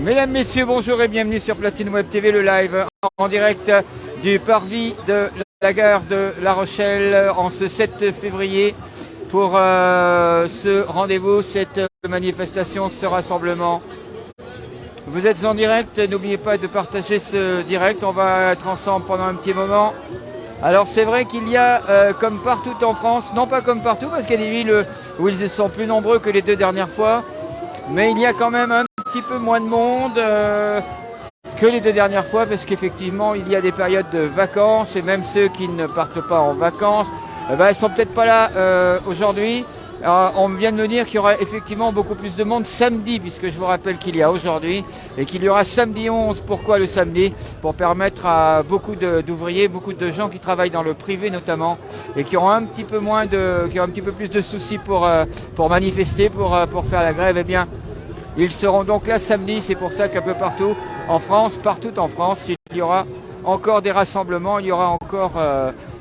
Mesdames, Messieurs, bonjour et bienvenue sur Platine Web TV, le live en direct du parvis de la gare de La Rochelle en ce 7 février pour ce rendez-vous, cette manifestation, ce rassemblement. Vous êtes en direct, n'oubliez pas de partager ce direct, on va être ensemble pendant un petit moment. Alors c'est vrai qu'il y a, comme partout en France, non pas comme partout parce qu'il y a des villes où ils sont plus nombreux que les deux dernières fois, mais il y a quand même un petit peu moins de monde que les deux dernières fois parce qu'effectivement il y a des périodes de vacances et même ceux qui ne partent pas en vacances, ils sont peut-être pas là aujourd'hui. On vient de me dire qu'il y aura effectivement beaucoup plus de monde samedi, puisque je vous rappelle qu'il y a aujourd'hui et qu'il y aura samedi 11. Pourquoi le samedi? Pour permettre à beaucoup d'ouvriers, beaucoup de gens qui travaillent dans le privé notamment, et qui auront un petit peu plus de soucis pour manifester, pour faire la grève, eh bien, ils seront donc là samedi. C'est pour ça qu'un peu partout en France, il y aura encore des rassemblements, il y aura encore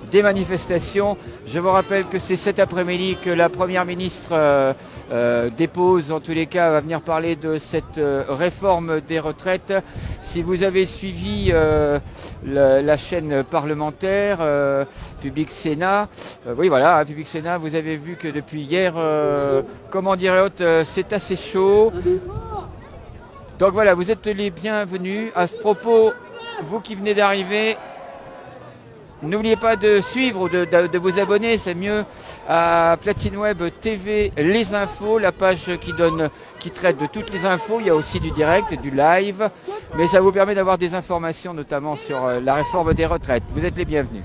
des manifestations. Je vous rappelle que c'est cet après-midi que la Première ministre dépose, en tous les cas, va venir parler de cette réforme des retraites. Si vous avez suivi la chaîne parlementaire, Public Sénat, oui voilà, Public Sénat, vous avez vu que depuis hier, comment dirais-je, c'est assez chaud. Donc voilà, vous êtes les bienvenus. À ce propos, vous qui venez d'arriver, n'oubliez pas de suivre ou de vous abonner, c'est mieux, à Platine Web TV Les Infos, la page qui traite de toutes les infos. Il y a aussi du direct et du live, mais ça vous permet d'avoir des informations notamment sur la réforme des retraites. Vous êtes les bienvenus.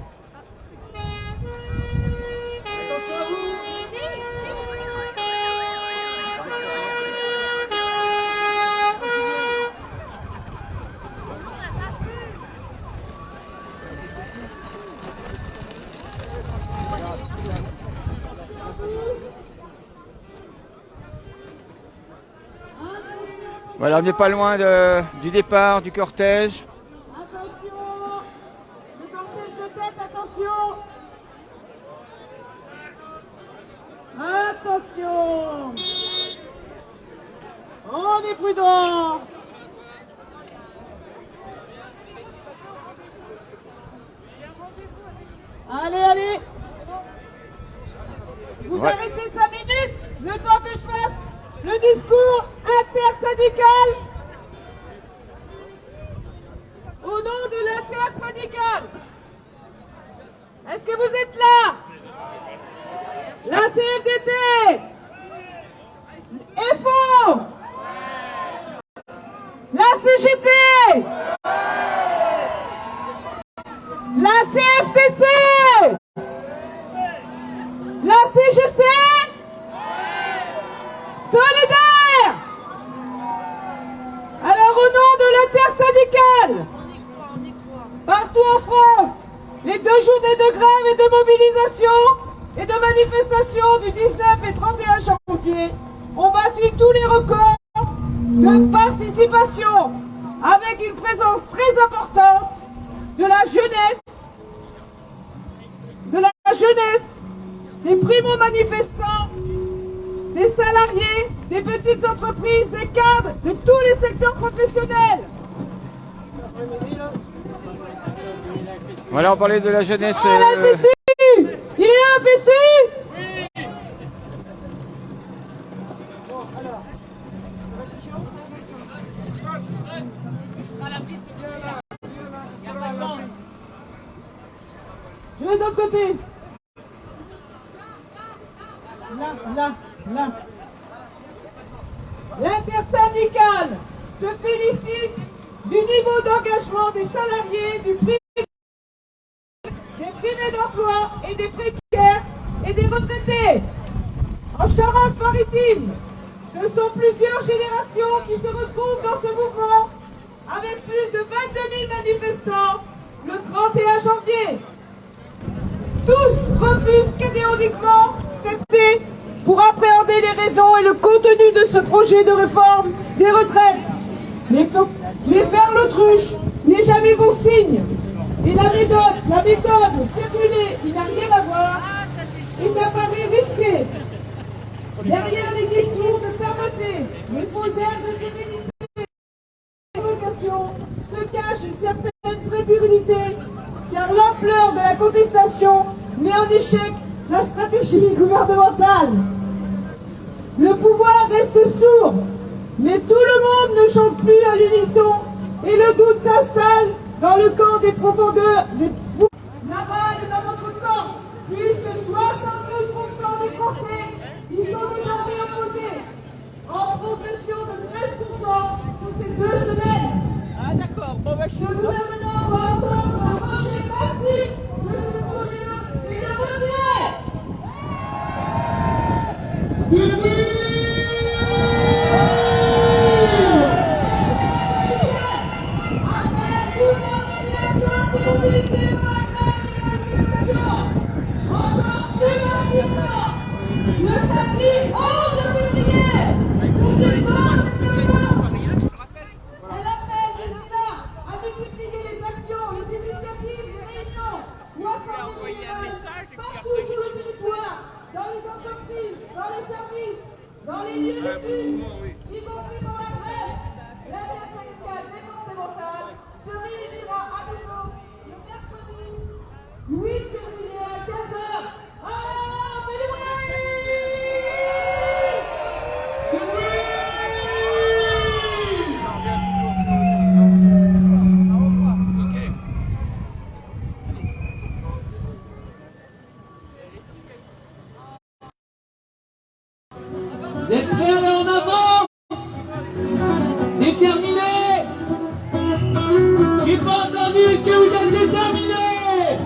Voilà, on n'est pas loin du départ du cortège. Attention, le cortège de tête, attention. Attention. On est prudent. Allez, allez. Vous arrêtez 5 minutes, le temps que je fasse le discours intersyndical au nom de l'intersyndicale. Est-ce que vous êtes là? La CFDT, FO, la CGT, la CFTC, la CGC, solidaire. Alors au nom de l'intersyndicale, partout en France, les 2 journées de grève et de mobilisation et de manifestation du 19 et 31 janvier ont battu tous les records de participation avec une présence très importante de la jeunesse, des primo-manifestants, des salariés, des petites entreprises, des cadres, de tous les secteurs professionnels. Voilà, on parlait de la jeunesse. La FSU, il est là, FSU. Je vais de l'autre côté. Là. L'intersyndicale se félicite du niveau d'engagement des salariés, du privé, des privés d'emploi et des précaires et des retraités. En Charente-Maritime, ce sont plusieurs générations qui se retrouvent dans ce mouvement avec plus de 22 000 manifestants le 31 janvier. Tous refusent catégoriquement cette pour appréhender les raisons et le contenu de ce projet de réforme des retraites. Mais faire l'autruche n'est jamais bon signe. Et la méthode circulée, il n'a rien à voir, il n'apparaît risqué. Derrière les discours de fermeté, les faux airs de sérénité, met en échec la stratégie gouvernementale. Le pouvoir reste sourd, mais tout le monde ne chante plus à l'unisson et le doute s'installe dans le camp des profondeurs. Laval est dans notre camp, puisque 72% des Français y sont désormais opposés, en progression de 13% sur ces 2 semaines. Ah d'accord, bon bah je suis... Le gouvernement va avoir un rejet massif de ce projet et le retrait. Le samedi 11 février, pour défendre ce slogan, elle appelle Destina à multiplier les actions, les initiatives, les réunions ou assemblées générales partout sur le territoire, dans les entreprises, dans les services, dans les lieux de culte, y compris dans la grève. L'intersyndicale départementale se réunira à nouveau le mercredi 8 février à 15h. Vous êtes prêts à aller en avant? Déterminés? J'ai pas entendu, est-ce que vous êtes déterminés?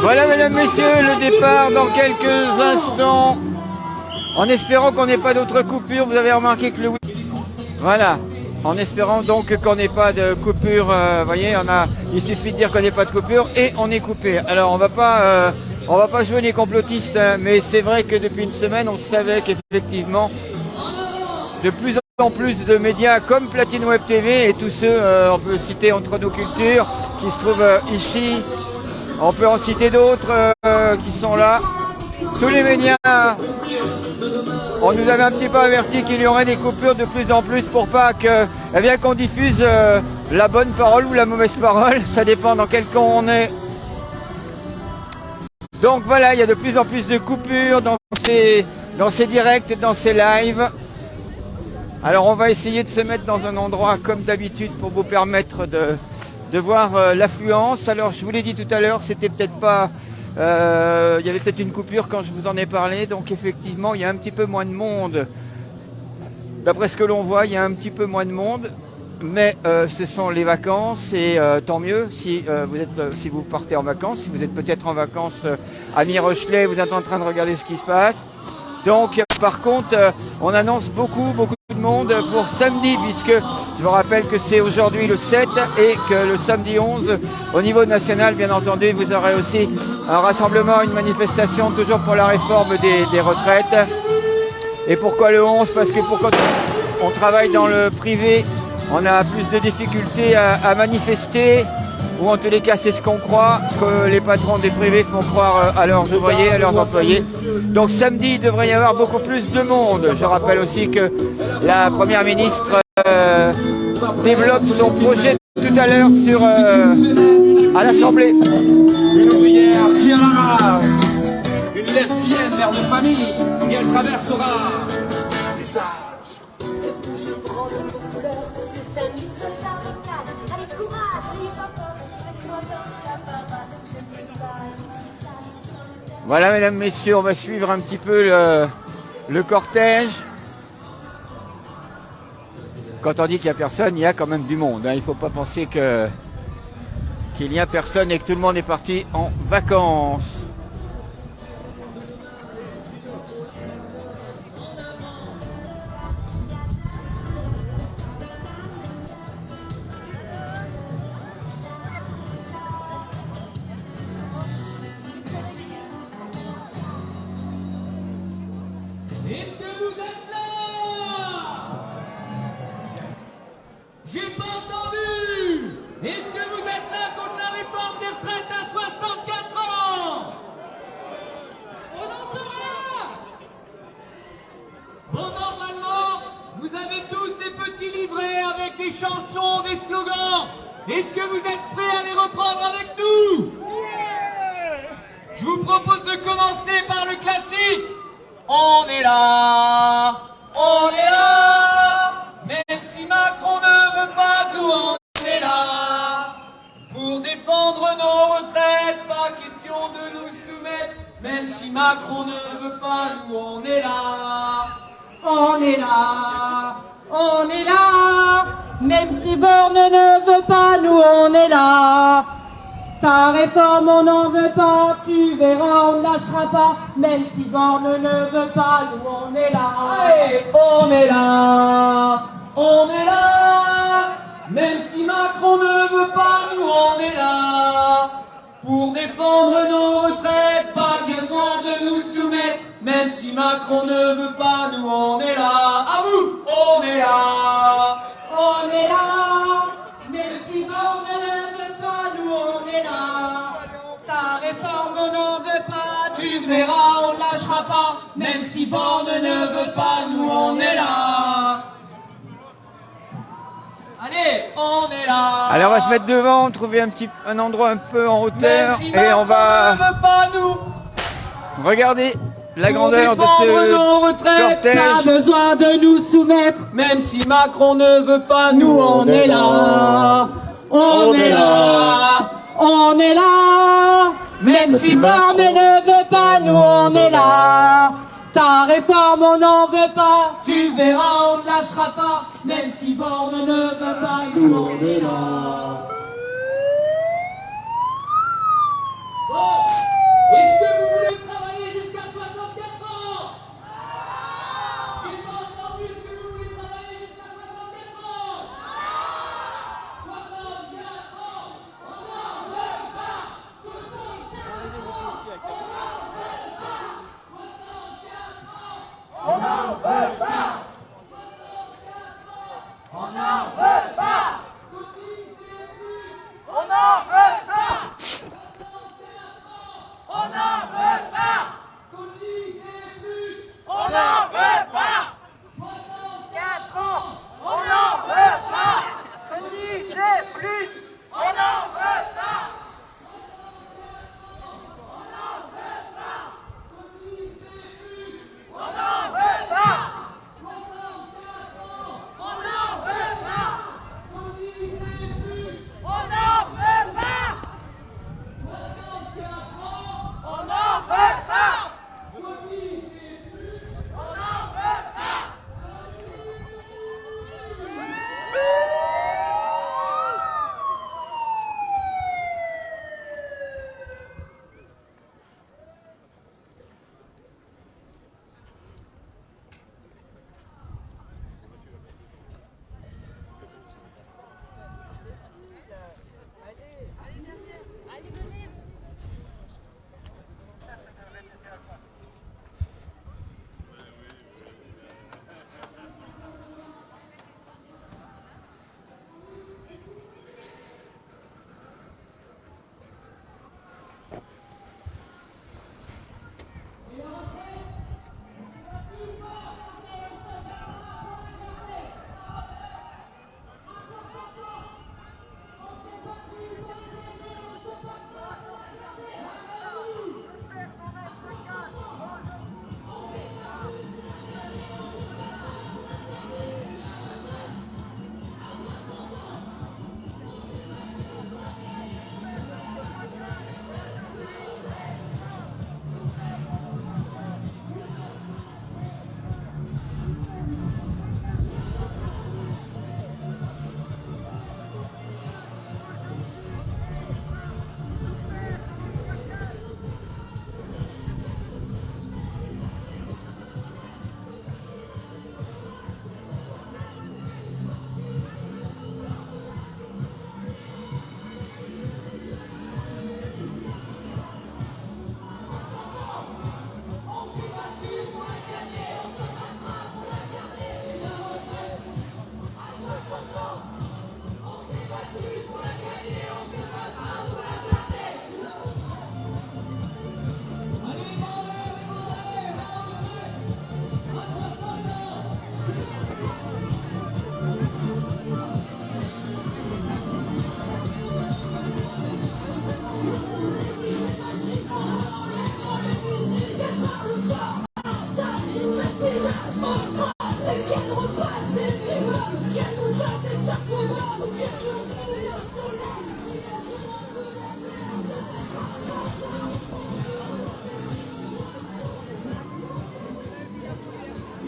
Voilà, mesdames, messieurs, le départ dans quelques instants. En espérant qu'on n'ait pas d'autres coupures, vous avez remarqué que le... Voilà, en espérant donc qu'on n'ait pas de coupure, vous voyez, il suffit de dire qu'on n'ait pas de coupure et on est coupé. Alors on va pas jouer les complotistes, hein, mais c'est vrai que depuis une semaine, on savait qu'effectivement, de plus en plus de médias comme Platine Web TV et tous ceux, on peut citer Entre nos cultures, qui se trouvent ici, on peut en citer d'autres qui sont là. Tous les médias, on nous avait un petit peu averti qu'il y aurait des coupures de plus en plus pour pas que, eh bien, qu'on diffuse la bonne parole ou la mauvaise parole, ça dépend dans quel camp on est. Donc voilà, il y a de plus en plus de coupures dans ces directs, dans ces lives. Alors on va essayer de se mettre dans un endroit comme d'habitude pour vous permettre de voir l'affluence. Alors je vous l'ai dit tout à l'heure, c'était peut-être pas... il y avait peut-être une coupure quand je vous en ai parlé, donc effectivement il y a un petit peu moins de monde. D'après ce que l'on voit, il y a un petit peu moins de monde, mais ce sont les vacances et tant mieux si vous partez en vacances, si vous êtes peut-être en vacances à Mi-Rochelet, vous êtes en train de regarder ce qui se passe. Donc par contre, on annonce beaucoup de monde pour samedi, puisque je vous rappelle que c'est aujourd'hui le 7 et que le samedi 11, au niveau national, bien entendu, vous aurez aussi un rassemblement, une manifestation, toujours pour la réforme des retraites. Et pourquoi le 11? Parce que quand on travaille dans le privé, on a plus de difficultés à manifester, ou en tous les cas c'est ce qu'on croit, ce que les patrons des privés font croire à leurs ouvriers, à leurs employés. Donc samedi, il devrait y avoir beaucoup plus de monde. Je rappelle aussi que la Première ministre développe son projet tout à l'heure à l'Assemblée. Une ouvrière qui a la rage, une lesbienne mère de famille, et elle traversera les âges. Je prends de vos couleurs, que ça nuit sur la barricade. Allez, courage, n'ayez pas peur, mets-toi dans la baraque. Je ne suis pas une fille sage. Voilà, mesdames, messieurs, on va suivre un petit peu le cortège. Quand on dit qu'il n'y a personne, il y a quand même du monde, hein. Il ne faut pas penser qu'il n'y a personne et que tout le monde est parti en vacances. Est-ce que vous êtes là? J'ai pas entendu. Est-ce que vous êtes là contre la réforme des retraites à 64 ans? On n'entend rien. Bon, normalement, vous avez tous des petits livrets avec des chansons, des slogans. Est-ce que vous êtes prêts à les reprendre avec nous? on est là, on est là. Même si Macron ne veut pas, nous on est là. Pour défendre nos retraites, pas question de nous soumettre. Même si Macron ne veut pas, nous on est là. On est là, on est là. Même si Borne ne veut pas, nous on est là. Ta réforme on n'en veut pas, tu verras on ne lâchera pas. Même si Borne ne veut pas, nous on est là. Allez, on est là, on est là. Même si Macron ne veut pas, nous on est là. Pour défendre nos retraites, pas question de nous soumettre. Même si Macron ne veut pas, nous on est là. À vous, on est là. On est là, même si Borne ne veut pas, nous on est là. Ta réforme on n'en veut pas, Tu verras, on lâchera pas. Même si Borne ne veut pas, nous on est là. Allez, on est là. Allez, on va se mettre devant, trouver un endroit un peu en Même hauteur si et on Macron va ne veut pas, nous. regarder la Pour grandeur de défendre nos ce retraites, pas cortège. besoin de nous soumettre. Même si Macron ne veut pas, nous on est là. On est là, on est là. Même si Borne ne veut pas, nous on est là. Ta réforme on n'en veut pas, tu verras on ne lâchera pas. Même si Borne ne veut pas, nous on est là. Bon, est-ce que vous voulez travailler jusqu'à 64 ans? J'ai pas entendu, est-ce que vous voulez travailler jusqu'à 64 ans? 64 ans, on n'en veut pas. 64 ans, on n'en veut pas. 64 ans, on n'en veut pas. On n'en veut pas.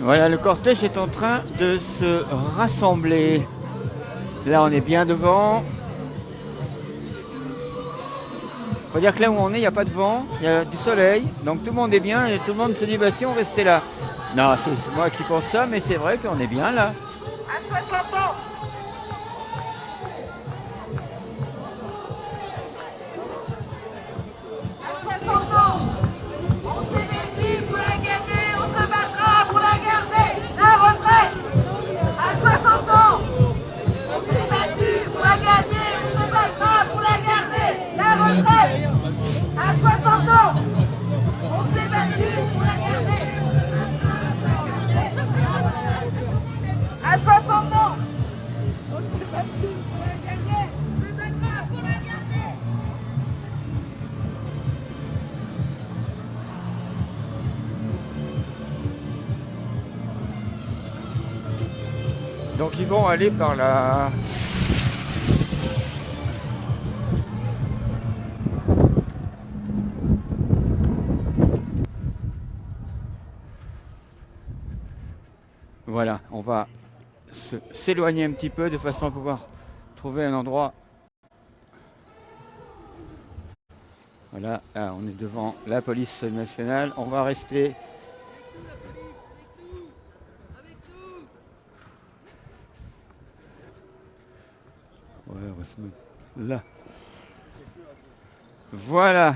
Voilà, le cortège est en train de se rassembler. Là, on est bien devant. Faut dire que là où on est, il n'y a pas de vent, il y a du soleil, donc tout le monde est bien et tout le monde se dit bah si on restait là. Non, c'est moi qui pense ça, mais c'est vrai qu'on est bien là. À 60 ans. À 60 ans. On s'est battu pour la gagner, on se battra pour la garder. La retraite. À 60 ans. On s'est battu pour la gagner, on se battra pour la garder. La retraite. À 60 ans. On s'est battu pour la garder. À 60 ans. On s'est battu pour la gagner, on se battra pour la garder. Donc ils vont aller par là. Voilà, on va s'éloigner un petit peu de façon à pouvoir trouver un endroit. Voilà, là, on est devant la police nationale. On va rester. Ouais, on va se mettre là. Voilà.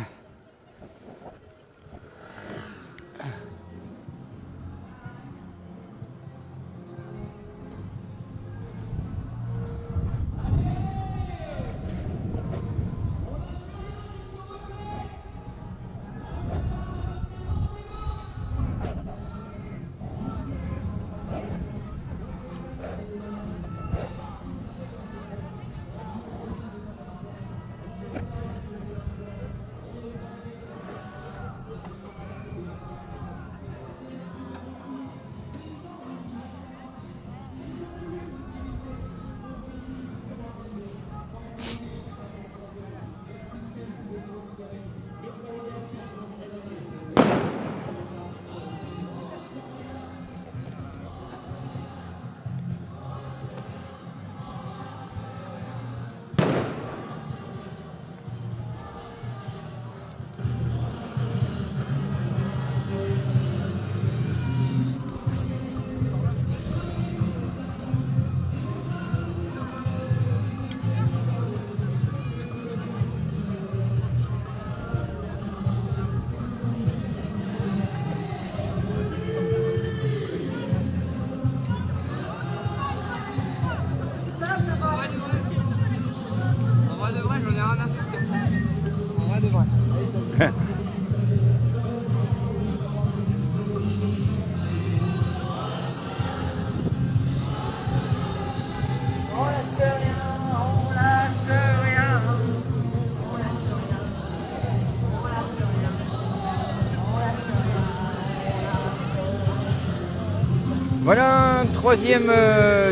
Voilà un troisième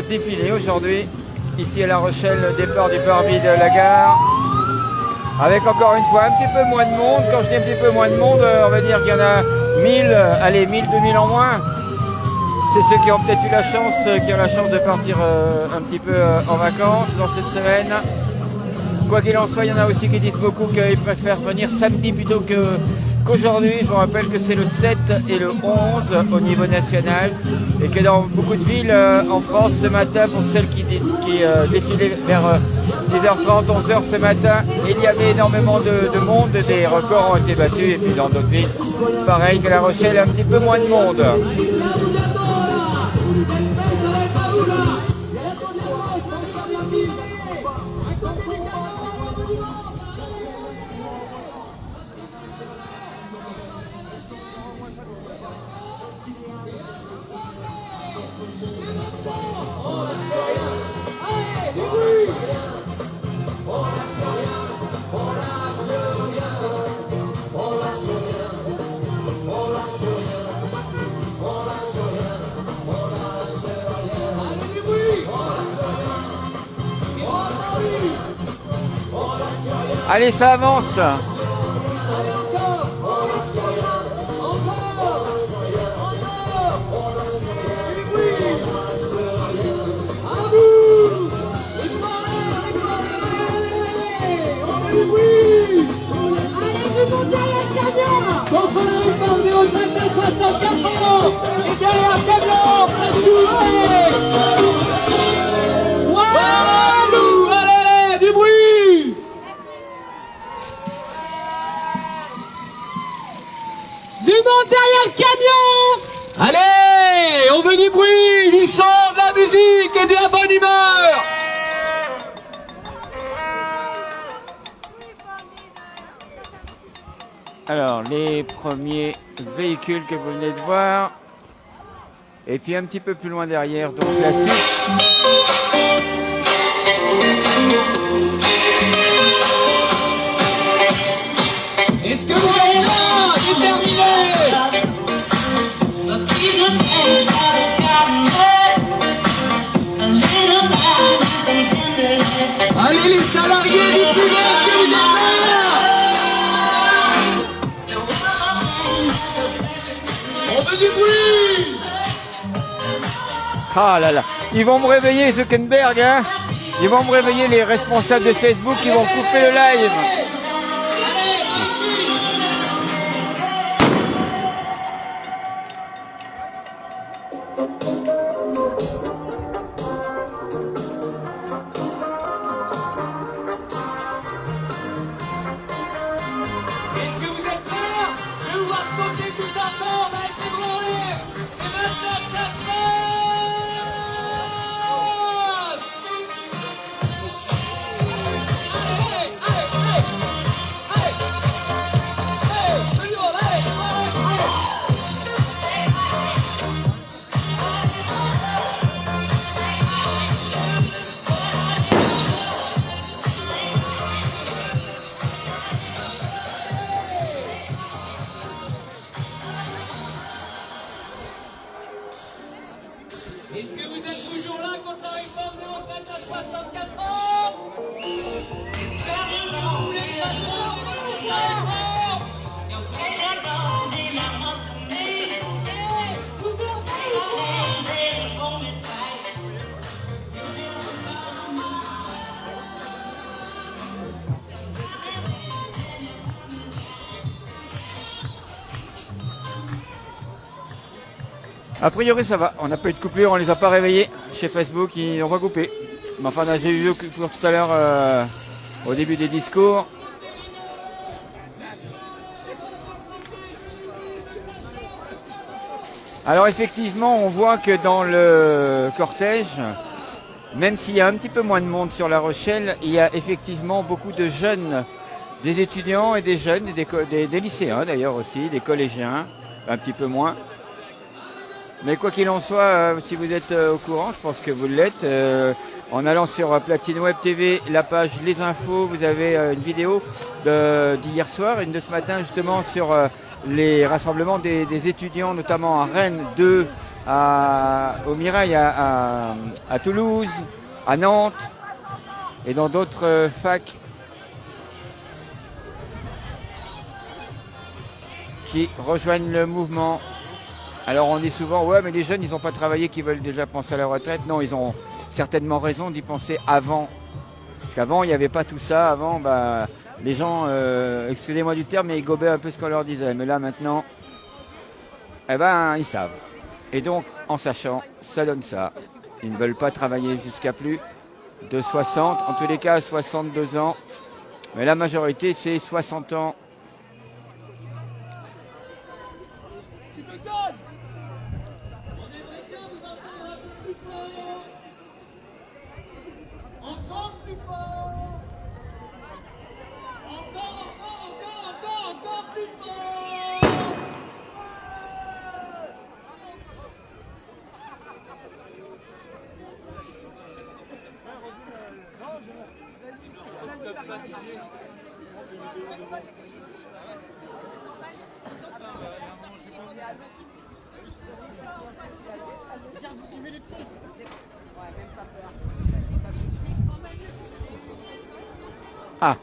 défilé aujourd'hui, ici à La Rochelle, départ du parvis de la gare, avec encore une fois un petit peu moins de monde. Quand je dis un petit peu moins de monde, on va dire qu'il y en a 1000, allez 1000, 2000 en moins. C'est ceux qui ont peut-être eu la chance, qui ont la chance de partir un petit peu en vacances dans cette semaine. Quoi qu'il en soit, il y en a aussi qui disent beaucoup qu'ils préfèrent venir samedi plutôt qu'aujourd'hui. Je vous rappelle que c'est le 7 et le 11 au niveau national et que dans beaucoup de villes en France ce matin, pour celles qui défilaient vers 10h30, 11h ce matin, il y avait énormément de monde, des records ont été battus et puis dans d'autres villes, pareil que La Rochelle, un petit peu moins de monde. Allez, ça avance. contre la réforme des retraites de 64 ans. Et derrière Kevlar, la chouette. Walou, allez, du bruit. Du monde derrière le camion. Allez, on veut du bruit, du son, de la musique et de la bonne humeur. Alors, les premiers véhicules que vous venez de voir. Et puis un petit peu plus loin derrière, donc la suite. Est-ce que vous êtes là, déterminés? Allez les salariés du privé, est-ce que vous êtes là? On veut du bruit. Ah là là, ils vont me réveiller Zuckerberg, hein. Ils vont me réveiller les responsables de Facebook, ils vont couper le live. Est-ce que vous êtes prêts? Je vais vous voir sauter tous ensemble avec les bras en l'air. C'est maintenant que ça se passe. Allez, allez, allez, allez, allez, tout le monde, allez, allez. Est-ce que vous êtes toujours là contre la réforme des retraites à 64 ans? Est-ce que vous voulez pas trop de la réforme? A priori ça va, on n'a pas eu de coupure, on les a pas réveillés chez Facebook, ils n'ont pas coupé. Mais enfin, j'ai eu une coupure tout à l'heure au début des discours. Alors effectivement, on voit que dans le cortège, même s'il y a un petit peu moins de monde sur La Rochelle, il y a effectivement beaucoup de jeunes, des étudiants et des jeunes, et des lycéens d'ailleurs aussi, des collégiens, un petit peu moins. Mais quoi qu'il en soit, si vous êtes au courant, je pense que vous l'êtes, en allant sur Platine Web TV, la page Les Infos, vous avez une vidéo d'hier soir, une de ce matin justement sur les rassemblements des étudiants, notamment à Rennes 2, au Mirail à Toulouse, à Nantes et dans d'autres facs qui rejoignent le mouvement. Alors on dit souvent, ouais mais les jeunes ils n'ont pas travaillé, qui veulent déjà penser à la retraite. Non, ils ont certainement raison d'y penser avant. Parce qu'avant il n'y avait pas tout ça, avant les gens, excusez-moi du terme, mais ils gobaient un peu ce qu'on leur disait. Mais là maintenant, eh ben ils savent. Et donc en sachant, ça donne ça. Ils ne veulent pas travailler jusqu'à plus de 60, en tous les cas 62 ans. Mais la majorité c'est 60 ans. Encore plus fort. Encore plus fort. Ah.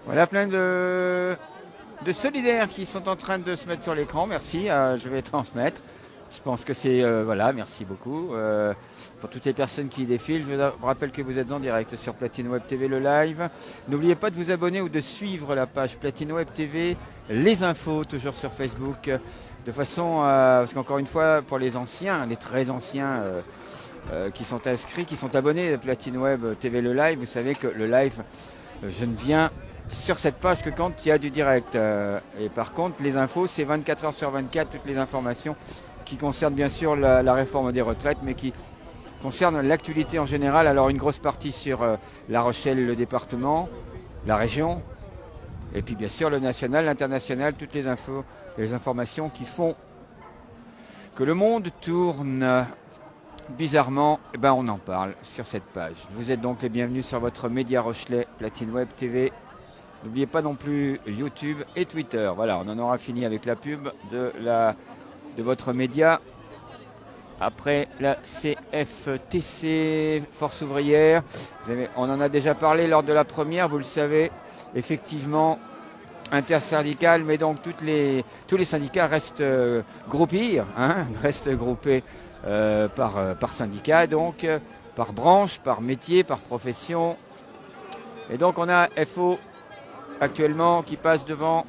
Voilà, plein de solidaires qui sont en train de se mettre sur l'écran. Merci, je vais transmettre. Je pense que c'est... voilà, merci beaucoup. Pour toutes les personnes qui défilent, je vous rappelle que vous êtes en direct sur Platine Web TV, le live. N'oubliez pas de vous abonner ou de suivre la page Platine Web TV, les infos, toujours sur Facebook. De façon parce qu'encore une fois, pour les anciens, les très anciens qui sont inscrits, qui sont abonnés à Platine Web TV, le live, vous savez que le live, je ne viens sur cette page que quand il y a du direct. Et par contre, les infos, c'est 24 heures sur 24, toutes les informations qui concernent bien sûr la réforme des retraites, mais qui concernent l'actualité en général. Alors une grosse partie sur La Rochelle, le département, la région, et puis bien sûr le national, l'international, toutes les infos, les informations qui font que le monde tourne. Bizarrement, eh ben on en parle sur cette page. Vous êtes donc les bienvenus sur votre média Rochelais, Platine Web TV. N'oubliez pas non plus YouTube et Twitter. Voilà, on en aura fini avec la pub de votre média. Après la CFTC, Force ouvrière, on en a déjà parlé lors de la première, vous le savez, effectivement, intersyndical, mais donc tous les syndicats restent groupés, restent groupés par syndicat, donc par branche, par métier, par profession. Et donc on a FO actuellement qui passe devant.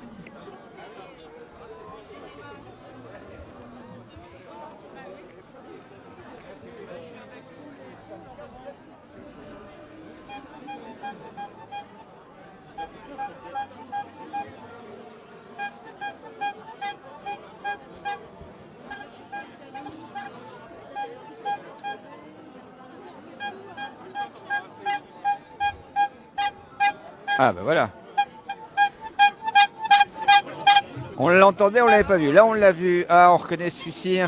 Ah ben voilà. On l'entendait, on l'avait pas vu. Là on l'a vu. Ah, on reconnaît celui-ci,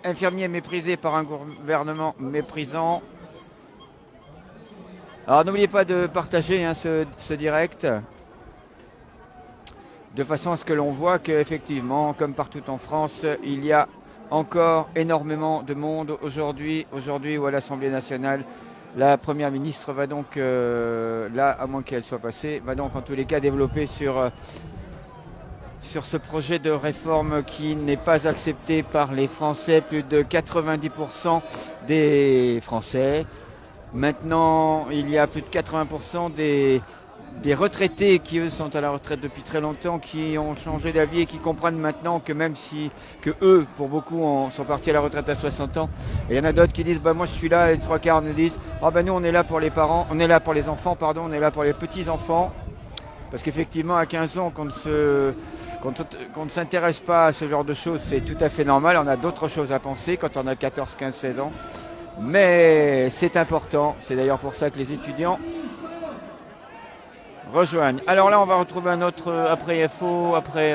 infirmier méprisé par un gouvernement méprisant. Alors n'oubliez pas de partager ce direct, de façon à ce que l'on voit qu'effectivement, comme partout en France, il y a encore énormément de monde aujourd'hui où à l'Assemblée nationale, la Première ministre va donc, là, à moins qu'elle soit passée, va donc en tous les cas développer sur ce projet de réforme qui n'est pas accepté par les Français, plus de 90% des Français. Maintenant, il y a plus de 80% des retraités qui, eux, sont à la retraite depuis très longtemps, qui ont changé d'avis et qui comprennent maintenant que même si, que eux, pour beaucoup, sont partis à la retraite à 60 ans. Et il y en a d'autres qui disent, bah moi je suis là, et les trois quarts nous disent, ah bah nous on est là pour les parents, on est là pour les enfants, pardon, on est là pour les petits-enfants. Parce qu'effectivement, à 15 ans, qu'on ne s'intéresse pas à ce genre de choses, c'est tout à fait normal. On a d'autres choses à penser quand on a 14, 15, 16 ans. Mais c'est important. C'est d'ailleurs pour ça que les étudiants rejoignent. Alors là, on va retrouver un autre après FO, après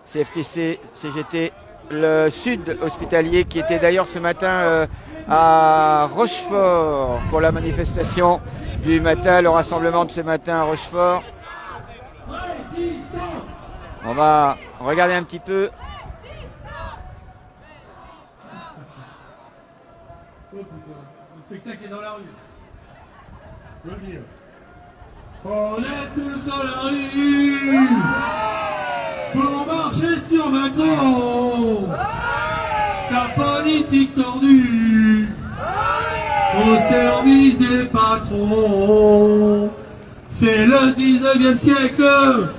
CFTC, CGT, le sud hospitalier qui était d'ailleurs ce matin à Rochefort pour la manifestation du matin, le rassemblement de ce matin à Rochefort. On va regarder un petit peu. Le spectacle est dans la rue. Je veux le dire. On est tous dans la rue pour marcher sur Macron. Sa politique tordue au service des patrons. C'est le 19e siècle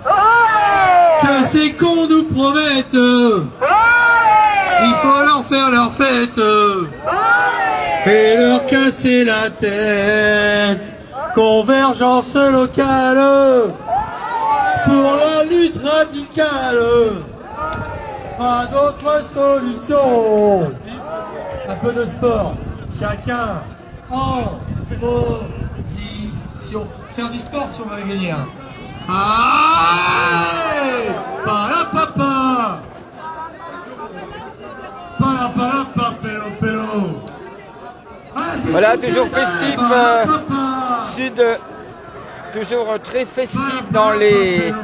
que ces cons nous promettent. Il faut leur faire leur fête et leur casser la tête. Convergence locale pour la lutte radicale. Pas d'autre solution. Un peu de sport, chacun en position. Faire du sport si on veut gagner. Aïe, palapapa, palapapa, pélo, pélo. Voilà, toujours festif, sud, toujours très festif dans les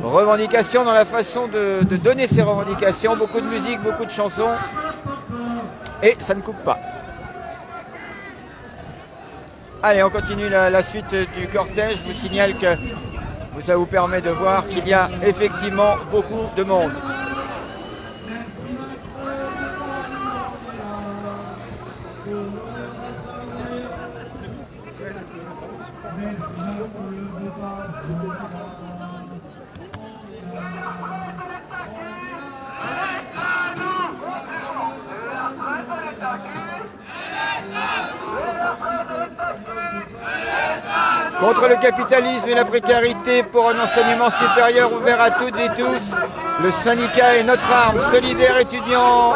revendications, dans la façon de donner ses revendications. Beaucoup de musique, beaucoup de chansons, et ça ne coupe pas. Allez, on continue la suite du cortège. Je vous signale que ça vous permet de voir qu'il y a effectivement beaucoup de monde. Contre le capitalisme et la précarité pour un enseignement supérieur ouvert à toutes et tous, le syndicat est notre arme. Solidaires étudiants.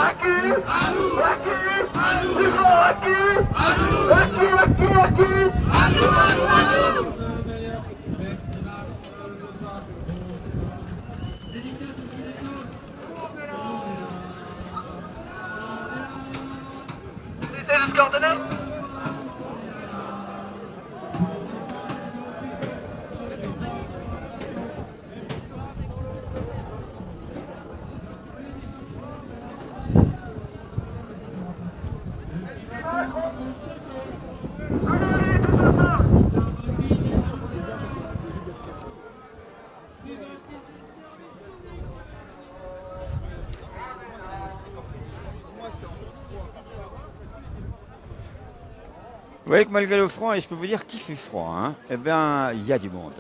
Vous voyez que malgré le froid, et je peux vous dire qu'il fait froid, hein, eh bien, il y a du monde.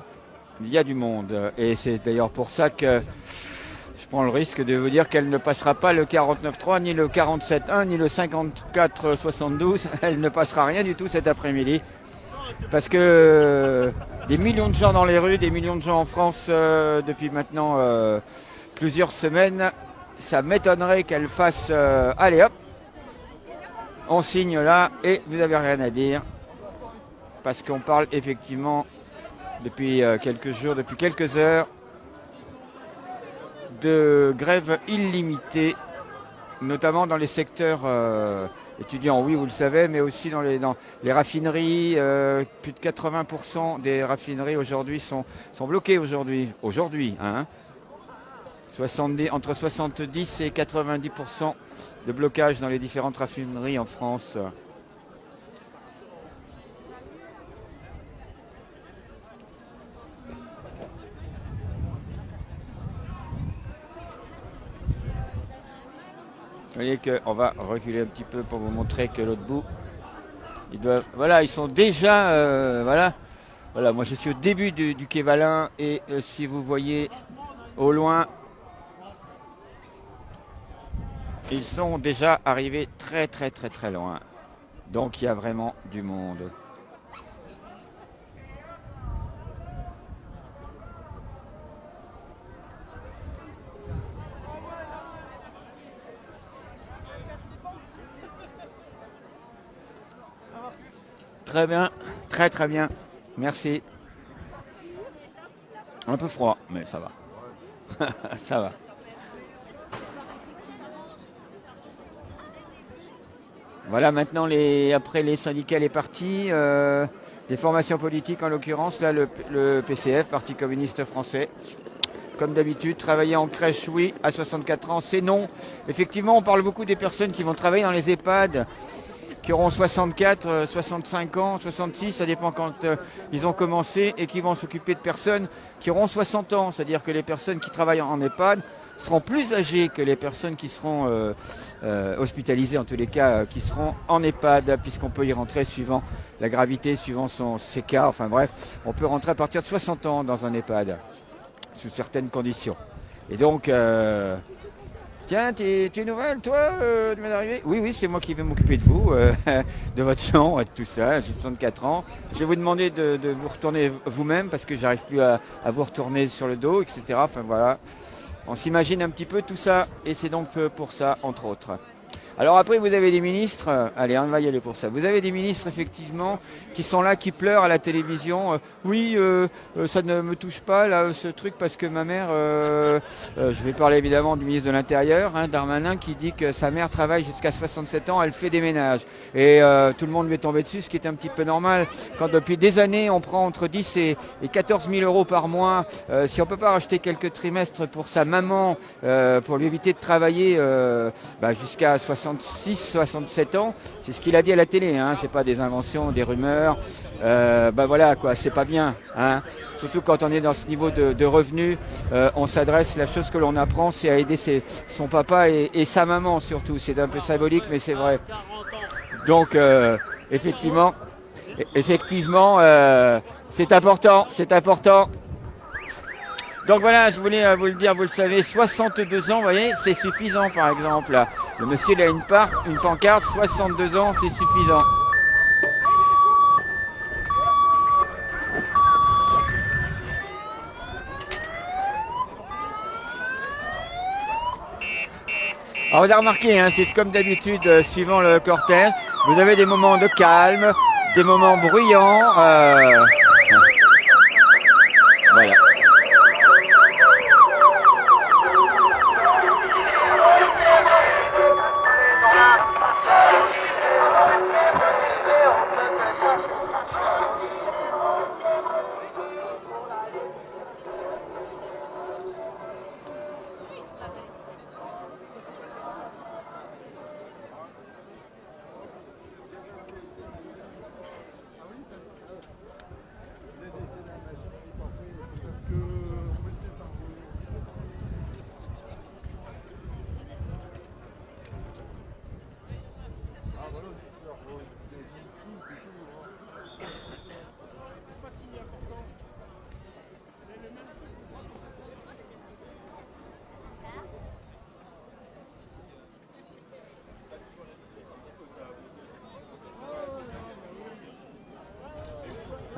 Il y a du monde. Et c'est d'ailleurs pour ça que je prends le risque de vous dire qu'elle ne passera pas le 49.3, ni le 47.1, ni le 54.72. Elle ne passera rien du tout cet après-midi. Parce que des millions de gens dans les rues, des millions de gens en France depuis maintenant plusieurs semaines, ça m'étonnerait qu'elle fasse allez hop, on signe là et vous n'avez rien à dire. Parce qu'on parle effectivement depuis quelques jours, depuis quelques heures, de grève illimitée, notamment dans les secteurs étudiants, oui vous le savez, mais aussi dans les raffineries. Plus de 80% des raffineries aujourd'hui sont bloquées aujourd'hui, hein. Entre 70 et 90% de blocage dans les différentes raffineries en France. Vous voyez qu'on va reculer un petit peu pour vous montrer que l'autre bout, ils sont déjà, voilà, moi je suis au début du quai Valin et si vous voyez au loin, ils sont déjà arrivés très très très très loin. Donc il y a vraiment du monde. Très bien, très très bien. Merci. Un peu froid, mais ça va. Ça va. Voilà, maintenant, après les syndicats, les partis, les formations politiques en l'occurrence, là le PCF, Parti communiste français. Comme d'habitude, travailler en crèche, oui, à 64 ans, c'est non. Effectivement, on parle beaucoup des personnes qui vont travailler dans les EHPAD, qui auront 64, 65 ans, 66, ça dépend quand ils ont commencé, et qui vont s'occuper de personnes qui auront 60 ans. C'est-à-dire que les personnes qui travaillent en EHPAD seront plus âgées que les personnes qui seront hospitalisées, en tous les cas, qui seront en EHPAD, puisqu'on peut y rentrer suivant la gravité, suivant ses cas, enfin bref, on peut rentrer à partir de 60 ans dans un EHPAD, sous certaines conditions. Et donc, tiens, t'es nouvelle, toi, tu viens d'arriver ? Oui, c'est moi qui vais m'occuper de vous, de votre chambre et de tout ça. J'ai 64 ans. Je vais vous demander de vous retourner vous-même parce que j'arrive plus à vous retourner sur le dos, etc. Enfin voilà. On s'imagine un petit peu tout ça et c'est donc pour ça, entre autres. Alors après, vous avez des ministres, allez, on va y aller pour ça. Vous avez des ministres, effectivement, qui sont là, qui pleurent à la télévision. Oui, ça ne me touche pas, là, ce truc, parce que ma mère, je vais parler évidemment du ministre de l'Intérieur, hein, Darmanin, qui dit que sa mère travaille jusqu'à 67 ans, elle fait des ménages. Et tout le monde lui est tombé dessus, ce qui est un petit peu normal. Quand depuis des années, on prend entre 10 et 14 000 euros par mois, si on peut pas racheter quelques trimestres pour sa maman, pour lui éviter de travailler jusqu'à 60 66, 67 ans. C'est ce qu'il a dit à la télé, hein. C'est pas des inventions, des rumeurs. Bah voilà quoi, c'est pas bien, hein. Surtout quand on est dans ce niveau de revenus, on s'adresse, la chose que l'on apprend, c'est à aider son papa et sa maman surtout. C'est un peu symbolique, mais c'est vrai. Donc effectivement, c'est important, c'est important. Donc voilà, je voulais vous le dire, vous le savez, 62 ans, vous voyez, c'est suffisant par exemple. Le monsieur il a une pancarte, 62 ans, c'est suffisant. Alors vous avez remarqué, hein, c'est comme d'habitude, suivant le cortège, vous avez des moments de calme, des moments bruyants. Voilà.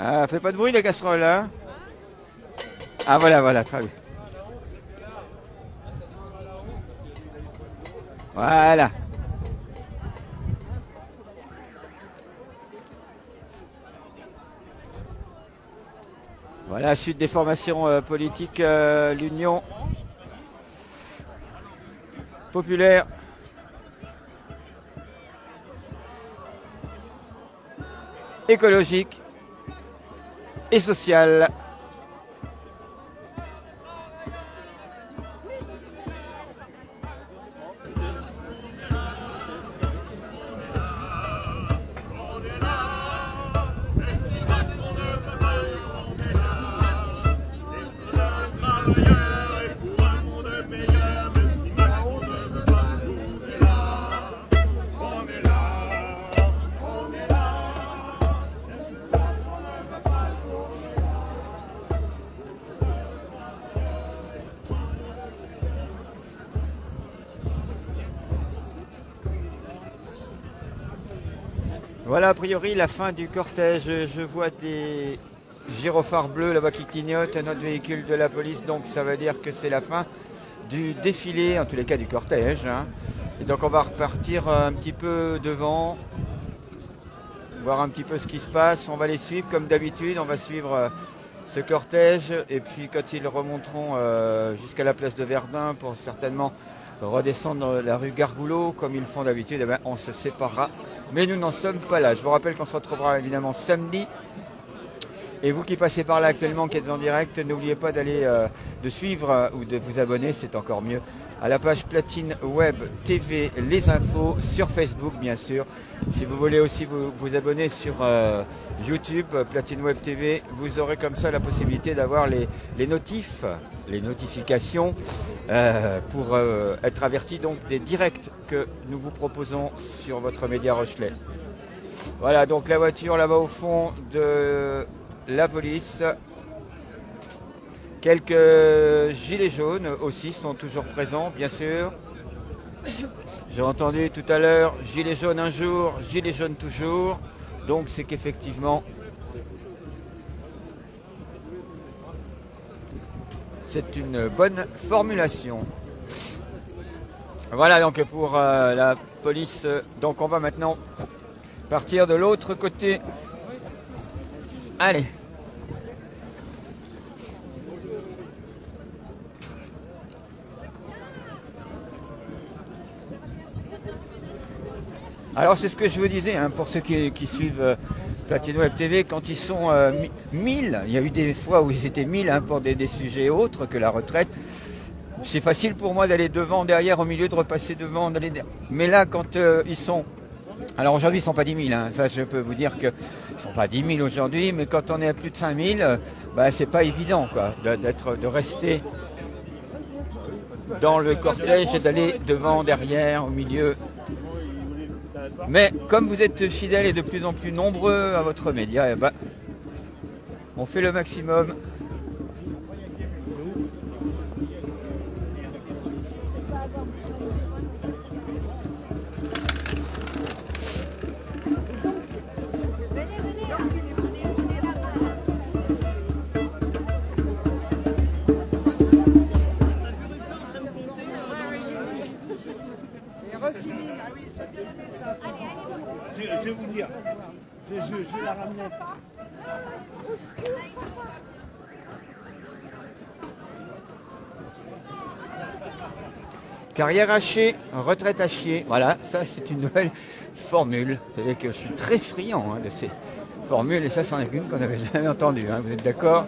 Ah, fait pas de bruit la casserole, hein? Ah voilà, très bien. Voilà. Voilà, suite des formations politiques, l'Union populaire écologique et sociale. Voilà a priori la fin du cortège. Je vois des gyrophares bleus là-bas qui clignotent, notre véhicule de la police, donc ça veut dire que c'est la fin du défilé, en tous les cas du cortège, hein. Et donc on va repartir un petit peu devant, voir un petit peu ce qui se passe. On va les suivre comme d'habitude, on va suivre ce cortège et puis quand ils remonteront jusqu'à la place de Verdun pour certainement redescendre la rue Gargoulot comme ils font d'habitude, eh ben, on se séparera. Mais nous n'en sommes pas là. Je vous rappelle qu'on se retrouvera évidemment samedi. Et vous qui passez par là actuellement, qui êtes en direct, n'oubliez pas d'aller de suivre ou de vous abonner, c'est encore mieux, à la page Platine Web TV, les infos, sur Facebook bien sûr. Si vous voulez aussi vous abonner sur YouTube, Platine Web TV, vous aurez comme ça la possibilité d'avoir les notifications pour être averti donc des directs que nous vous proposons sur votre média Rochelais. Voilà donc la voiture là-bas au fond de la police. Quelques gilets jaunes aussi sont toujours présents, bien sûr. J'ai entendu tout à l'heure, gilets jaunes un jour, gilets jaunes toujours. Donc c'est qu'effectivement, c'est une bonne formulation. Voilà donc pour la police. Donc on va maintenant partir de l'autre côté. Allez. Alors c'est ce que je vous disais, hein, pour ceux qui suivent Platine Web TV, quand ils sont 1000, il y a eu des fois où ils étaient 1000 hein, pour des sujets autres que la retraite. c'est facile pour moi d'aller devant, derrière, au milieu, de repasser devant, d'aller derrière. Mais là, quand ils sont... Alors aujourd'hui, ils ne sont pas 10 000, hein. Ça je peux vous dire qu'ils ne sont pas 10 000 aujourd'hui, mais quand on est à plus de 5 000, c'est pas évident quoi, de rester dans le cortège et d'aller devant, derrière, au milieu. Mais comme vous êtes fidèles et de plus en plus nombreux à votre média, on fait le maximum. Je vais vous dire, je la ramène. Carrière hachée, retraite à chier. Voilà, ça c'est une nouvelle formule. Vous savez que je suis très friand de ces formules et ça c'en est une qu'on n'avait jamais entendue. Vous êtes d'accord?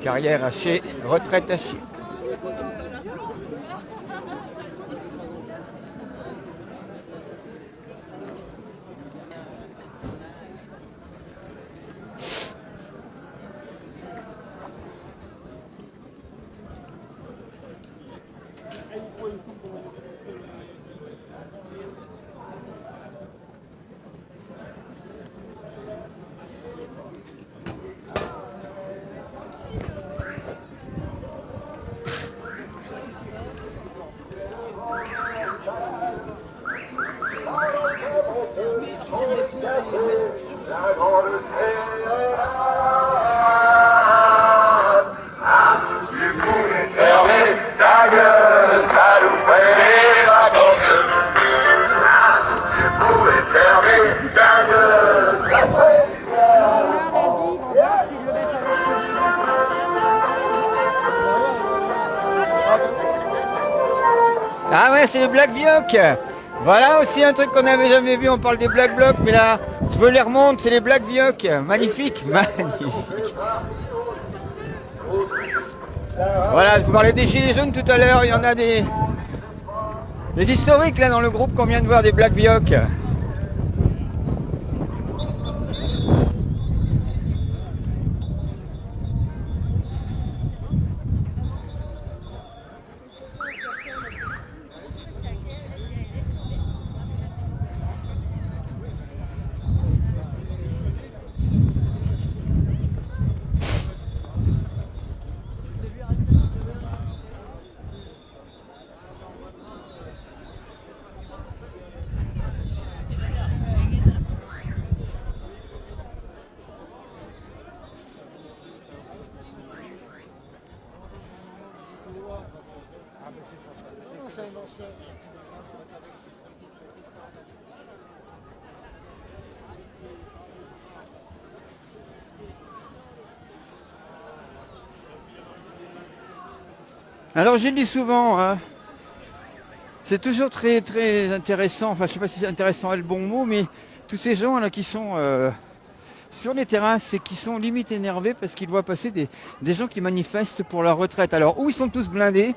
Carrière hachée, retraite à chier. Ah ouais, c'est les Black Vioc. Voilà aussi un truc qu'on n'avait jamais vu, on parle des Black Blocs, mais là, je veux les remonter, c'est les Black Vioc. Magnifique, magnifique. Voilà, je vous parlais des Gilets jaunes tout à l'heure, il y en a des historiques là dans le groupe qu'on vient de voir, des Black Vioc. Alors je le dis souvent, c'est toujours très très intéressant, enfin je sais pas si c'est intéressant est le bon mot, mais tous ces gens là qui sont sur les terrasses et qui sont limite énervés parce qu'ils voient passer des gens qui manifestent pour leur retraite. Alors ou ils sont tous blindés,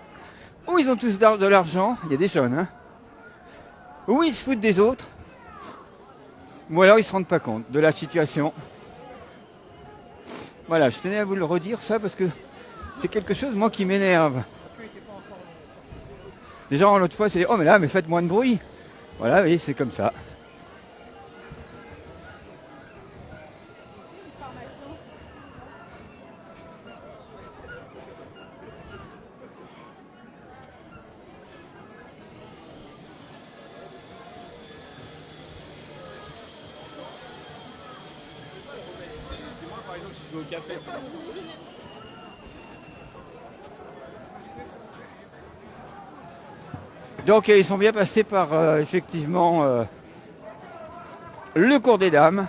ou ils ont tous de l'argent, il y a des jeunes, ou ils se foutent des autres, ou alors ils se rendent pas compte de la situation. Voilà, je tenais à vous le redire ça parce que c'est quelque chose moi qui m'énerve. Les gens l'autre fois c'est oh mais là mais faites moins de bruit. Voilà, oui, c'est comme ça. Au café. Donc ils sont bien passés par effectivement le cours des dames.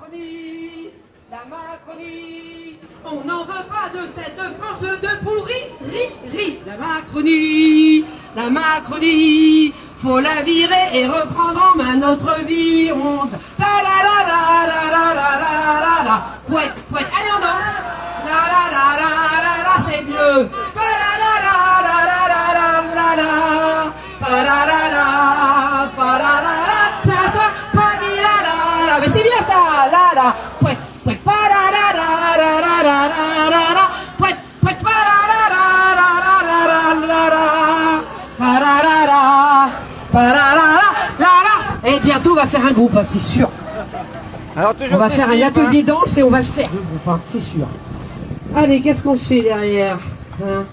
Macronie, la Macronie. On n'en veut pas de cette France de pourri, la Macronie. Faut la virer et reprendre en main notre vie. On... Ta la la la la la la la la la. Pouette, pouette, allez on danse. La la la la la la, c'est mieux. Pa la la la la la la la la. Pa la la la, pa la la la. Ça soit pa ni la la la. Mais c'est bien ça, la la. Pouette, pouette, pa la la la la la la la la. Pouette, pouette, pa la la la la la la la la. Pa la la la. Et bientôt on va faire un groupe, hein, c'est sûr. Alors, On va faire un atelier danse et on va le faire, le groupe, hein, c'est sûr. Allez, qu'est-ce qu'on se fait derrière, hein?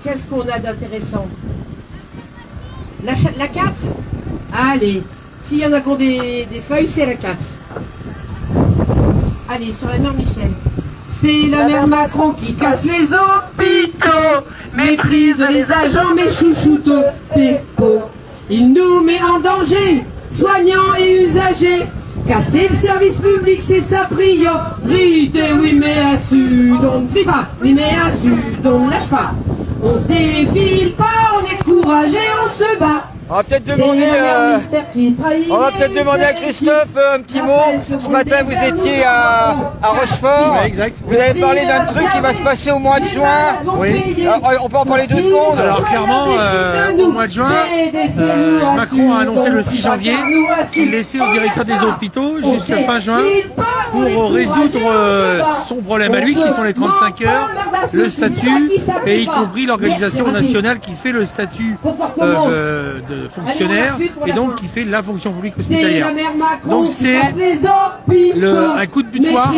Qu'est-ce qu'on a d'intéressant? La 4? Allez, s'il y en a qui ont des feuilles, c'est la 4. Allez, sur la mère Michel. C'est la mère Macron qui casse les hôpitaux, méprise les agents, mais chouchoute Pépo. Il nous met en danger, soignants et usagers. Casser le service public, c'est sa priorité. Oui, mais à Sud, on ne crie pas. Oui, mais à Sud, on ne lâche pas. On se défile pas, on est courageux, on se bat. On va peut-être demander, à Christophe un petit mot. Ce matin, vous étiez à Rochefort. Ouais, exact. Vous avez parlé d'un truc qui va se passer au mois de juin. Oui. On peut en parler 2 secondes. Alors clairement, au mois de juin, Macron a annoncé le 6 janvier qu'il laissait au directeur des hôpitaux jusqu'à fin juin pour résoudre son problème à lui, qui sont les 35 heures, le statut, et y compris l'organisation nationale qui fait le statut de fonctionnaire et donc qui fait la fonction publique hospitalière. Donc c'est un coup de butoir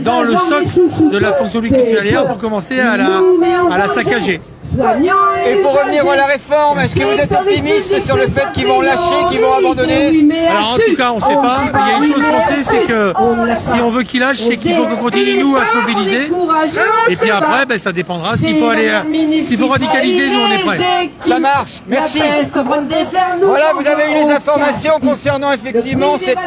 dans le socle de la fonction publique hospitalière pour commencer à la saccager. Et pour revenir à la réforme, est-ce que vous êtes optimiste sur le fait qu'ils vont lâcher, qu'ils vont abandonner? Alors en tout cas, on ne sait pas, mais il y a une chose qu'on sait, c'est que si on veut qu'ils lâchent, c'est qu'il faut qu'on continue nous à se mobiliser. Et puis après, ben, ça dépendra. S'il faut radicaliser, nous on est prêts. Ça marche, merci. Voilà, vous avez eu les informations concernant effectivement cette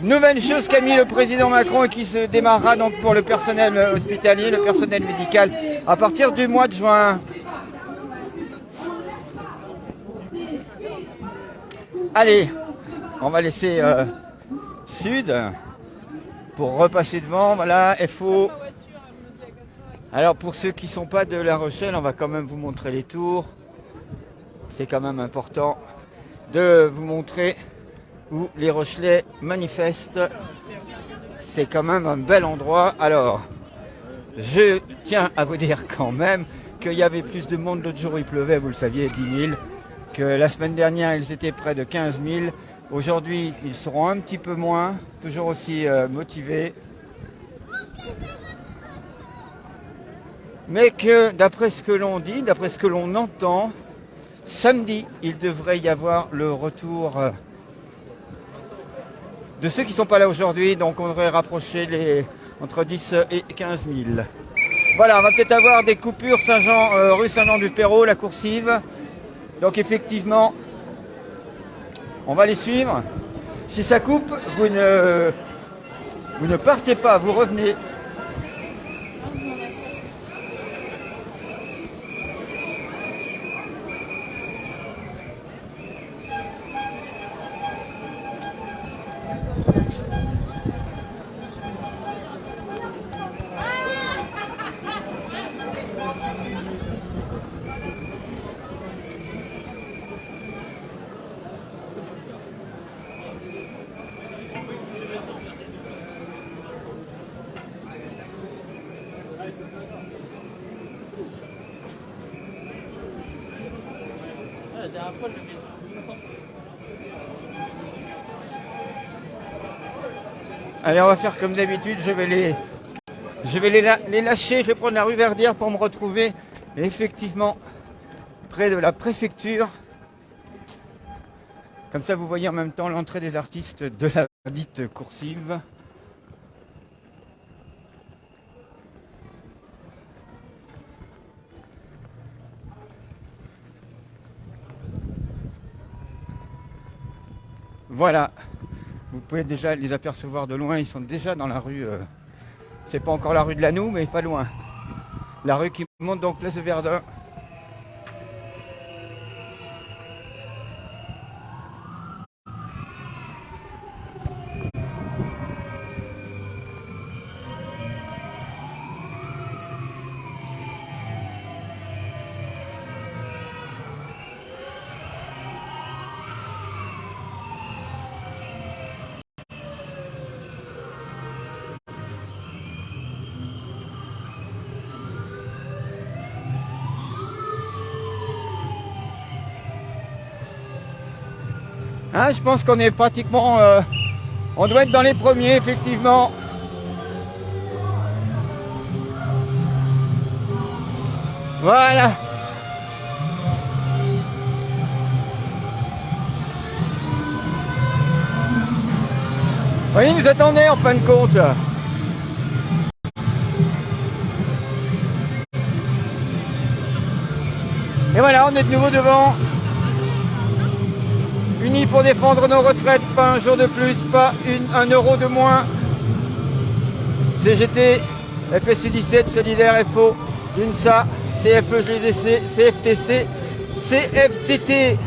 nouvelle chose qu'a mis le président Macron et qui se démarrera donc pour le personnel hospitalier, le personnel médical, à partir du mois de juin. Allez, on va laisser Sud pour repasser devant. Voilà, FO. Alors pour ceux qui ne sont pas de La Rochelle, on va quand même vous montrer les tours. C'est quand même important de vous montrer où les Rochelais manifestent. C'est quand même un bel endroit. Alors, je tiens à vous dire quand même qu'il y avait plus de monde l'autre jour où il pleuvait, vous le saviez, 10 000. Que la semaine dernière, ils étaient près de 15 000. Aujourd'hui, ils seront un petit peu moins, toujours aussi motivés. Mais que d'après ce que l'on dit, d'après ce que l'on entend, samedi, il devrait y avoir le retour de ceux qui ne sont pas là aujourd'hui. Donc on devrait rapprocher les entre 10 et 15 000. Voilà, on va peut-être avoir des coupures Saint-Jean, rue Saint-Jean-du-Perrot, la coursive. Donc effectivement, on va les suivre. Si ça coupe, vous ne partez pas, vous revenez. Allez, on va faire comme d'habitude, je vais les lâcher, je vais prendre la rue Verdière pour me retrouver effectivement près de la préfecture. Comme ça, vous voyez en même temps l'entrée des artistes de la dite coursive. Voilà, Vous pouvez déjà les apercevoir de loin, ils sont déjà dans la rue. C'est pas encore la rue de Lannou, mais pas loin. La rue qui monte donc place Verdun. Hein, je pense qu'on est pratiquement... on doit être dans les premiers, effectivement. Voilà. Oui, ils nous attendaient en fin de compte. Et voilà, on est de nouveau devant. Unis pour défendre nos retraites, pas un jour de plus, pas un euro de moins. CGT, FSU 17, Solidaire, FO, UNSA, CFE, GDC, CFTC, CFTT.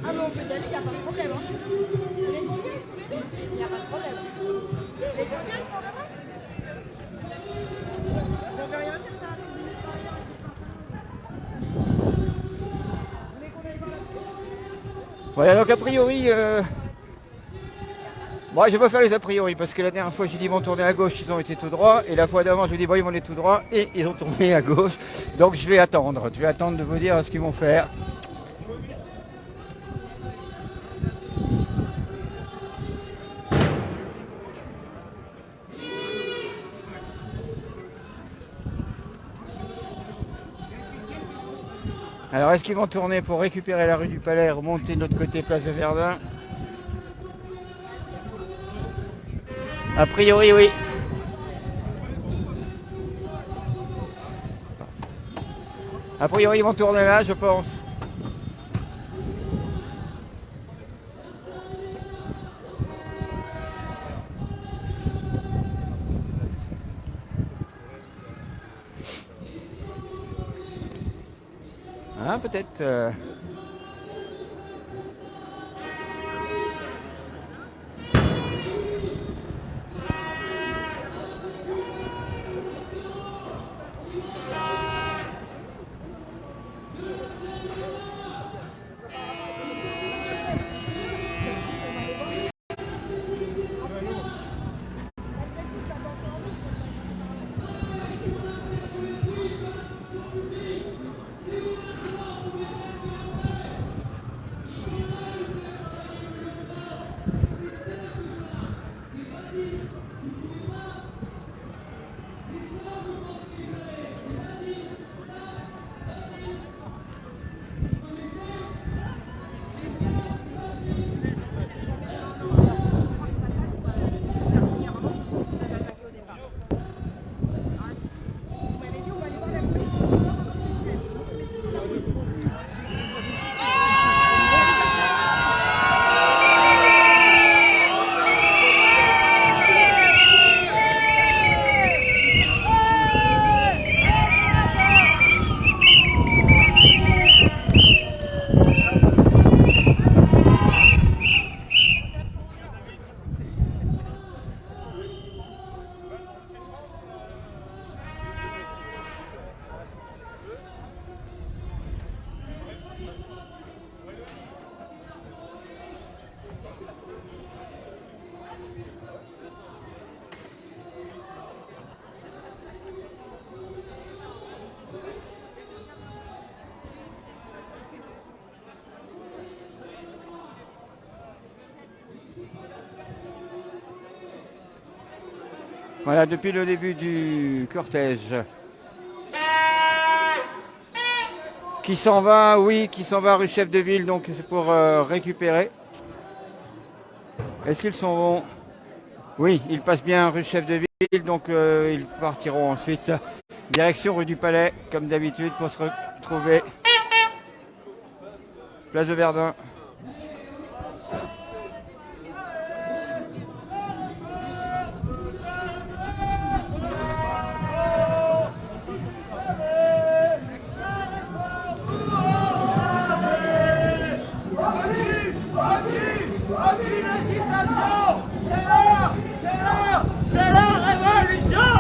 Ah mais on peut y aller, il n'y a pas de problème. Hein. Les combien il n'y a pas de problème. Les combien ils font là-bas? Ça veut rien dire ça. Voilà, donc a priori... Bon, je vais pas faire les a priori, parce que la dernière fois, j'ai dit ils vont tourner à gauche, ils ont été tout droit. Et la fois d'avant, je lui ai dit bon, ils vont aller tout droit, et ils ont tourné à gauche. Donc je vais attendre. Je vais attendre de vous dire ce qu'ils vont faire. Alors, est-ce qu'ils vont tourner pour récupérer la rue du Palais, remonter de l'autre côté, place de Verdun? A priori, oui. A priori, ils vont tourner là, je pense. Hein, peut-être... Voilà, depuis le début du cortège. Qui s'en va, oui, qui s'en va rue Chef de Ville, donc c'est pour récupérer. Est-ce qu'ils sont bons? Oui, ils passent bien rue Chef de Ville, donc ils partiront ensuite direction rue du Palais, comme d'habitude, pour se retrouver place de Verdun. Aucune hésitation, c'est la révolution.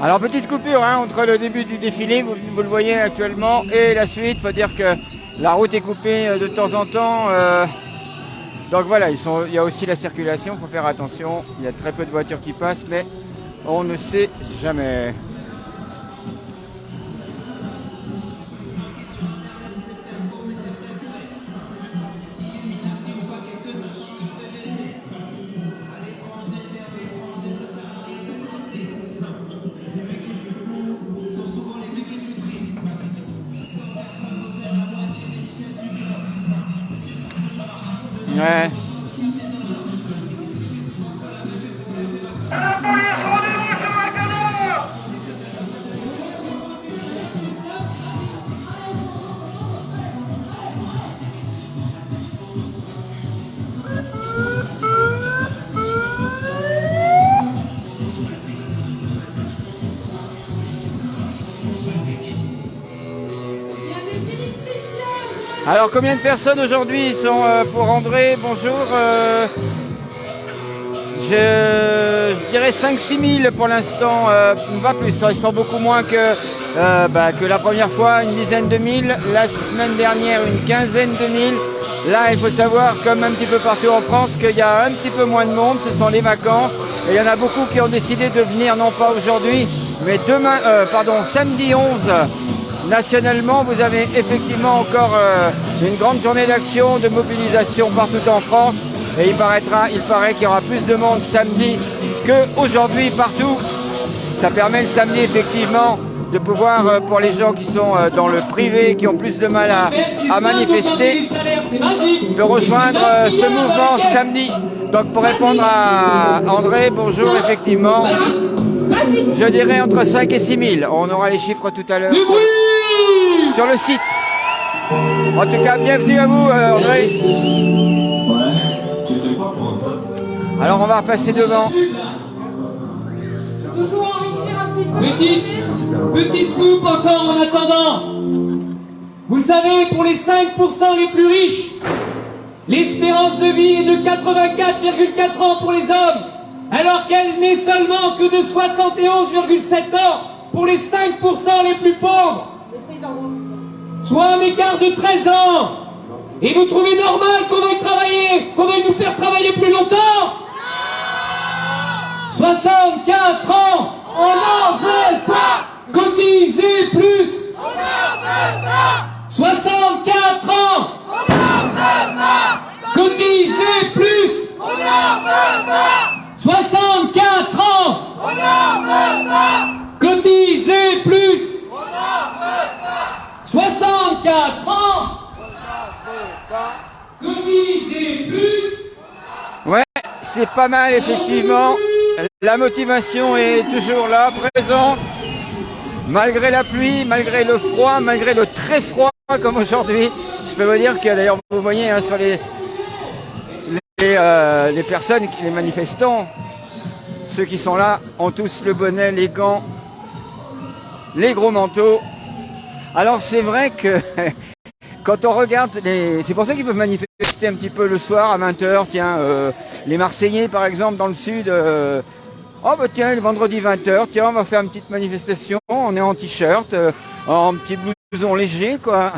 Alors petite coupure hein, entre le début du défilé, vous le voyez actuellement, et la suite. Il faut dire que la route est coupée de temps en temps. Donc voilà, il y a aussi la circulation, il faut faire attention. Il y a très peu de voitures qui passent, mais on ne sait jamais. Ouais. Alors combien de personnes aujourd'hui sont pour André? Bonjour. Je dirais 5-6 000 pour l'instant, pas plus, ils sont beaucoup moins que la première fois, une dizaine de mille, la semaine dernière une quinzaine de mille. Là il faut savoir, comme un petit peu partout en France, qu'il y a un petit peu moins de monde, ce sont les vacances, et il y en a beaucoup qui ont décidé de venir, non pas aujourd'hui, mais demain, samedi 11. Nationalement, vous avez effectivement encore une grande journée d'action, de mobilisation partout en France. Et il paraît qu'il y aura plus de monde samedi qu'aujourd'hui partout. Ça permet le samedi effectivement de pouvoir, pour les gens qui sont dans le privé, qui ont plus de mal à manifester, de rejoindre ce mouvement samedi. Donc pour répondre à André, bonjour, effectivement, je dirais entre 5 et 6 000. On aura les chiffres tout à l'heure sur le site. En tout cas, bienvenue à vous, André. Alors, on va repasser devant. Toujours enrichir un petit peu. Petit scoop encore en attendant. Vous savez, pour les 5% les plus riches, l'espérance de vie est de 84,4 ans pour les hommes, alors qu'elle n'est seulement que de 71,7 ans pour les 5% les plus pauvres. Soit un écart de 13 ans. Et vous trouvez normal qu'on veuille nous faire travailler plus longtemps? 64 ans, on n'en veut pas. Cotiser plus, on n'en veut pas. 64 ans, on n'en veut pas. Cotiser plus, on n'en veut pas. 64 ans, on n'en veut pas. Cotiser plus, on n'en veut pas. 64 ans, on n'en veut pas. Cotiser plus. Ouais, c'est pas mal effectivement. La motivation est toujours là, présente, malgré la pluie, malgré le froid, malgré le très froid comme aujourd'hui. Je peux vous dire que d'ailleurs vous voyez hein, sur les personnes, les manifestants, ceux qui sont là ont tous le bonnet, les gants, les gros manteaux. Alors c'est vrai que quand on regarde c'est pour ça qu'ils peuvent manifester un petit peu le soir à 20h, tiens, les Marseillais par exemple dans le sud, oh bah tiens, le vendredi 20h, tiens, on va faire une petite manifestation, on est en t-shirt, en petit blouson léger, quoi.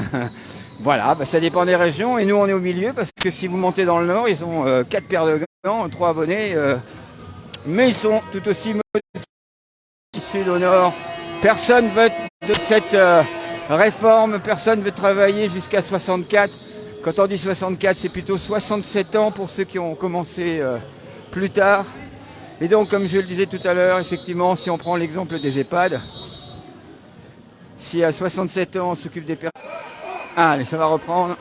Voilà, bah ça dépend des régions, et nous on est au milieu, parce que si vous montez dans le nord, ils ont 4 paires de gants, 3 abonnés, mais ils sont tout aussi modestes du sud au nord. Personne veut de cette réforme, personne veut travailler jusqu'à 64. Quand on dit 64, c'est plutôt 67 ans pour ceux qui ont commencé plus tard. Et donc, comme je le disais tout à l'heure, effectivement, si on prend l'exemple des EHPAD, si à 67 ans on s'occupe des personnes... Ah, allez, ça va reprendre.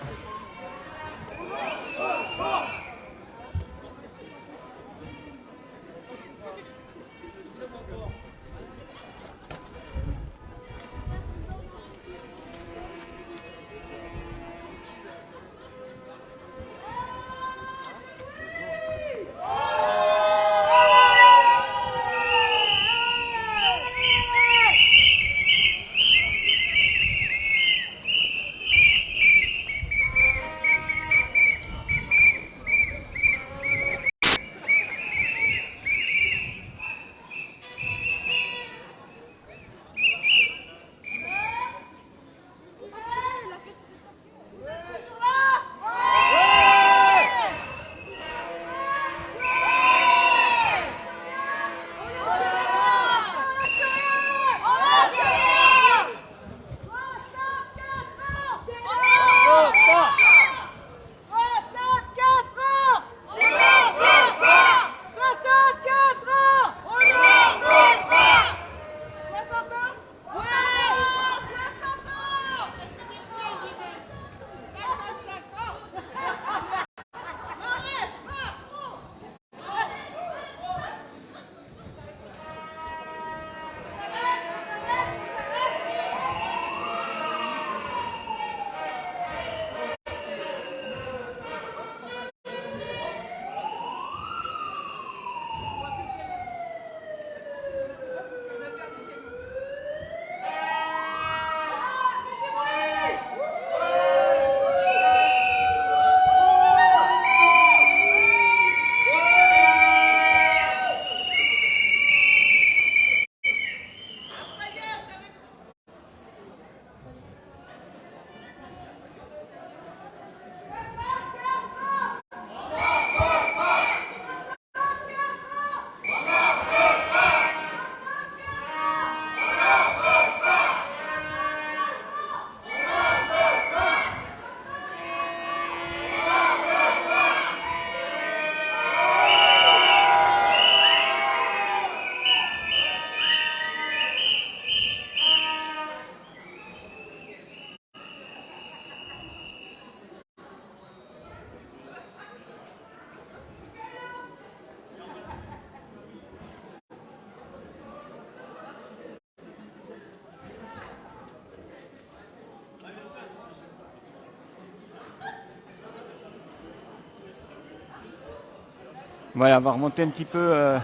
Voilà, on va remonter un petit peu.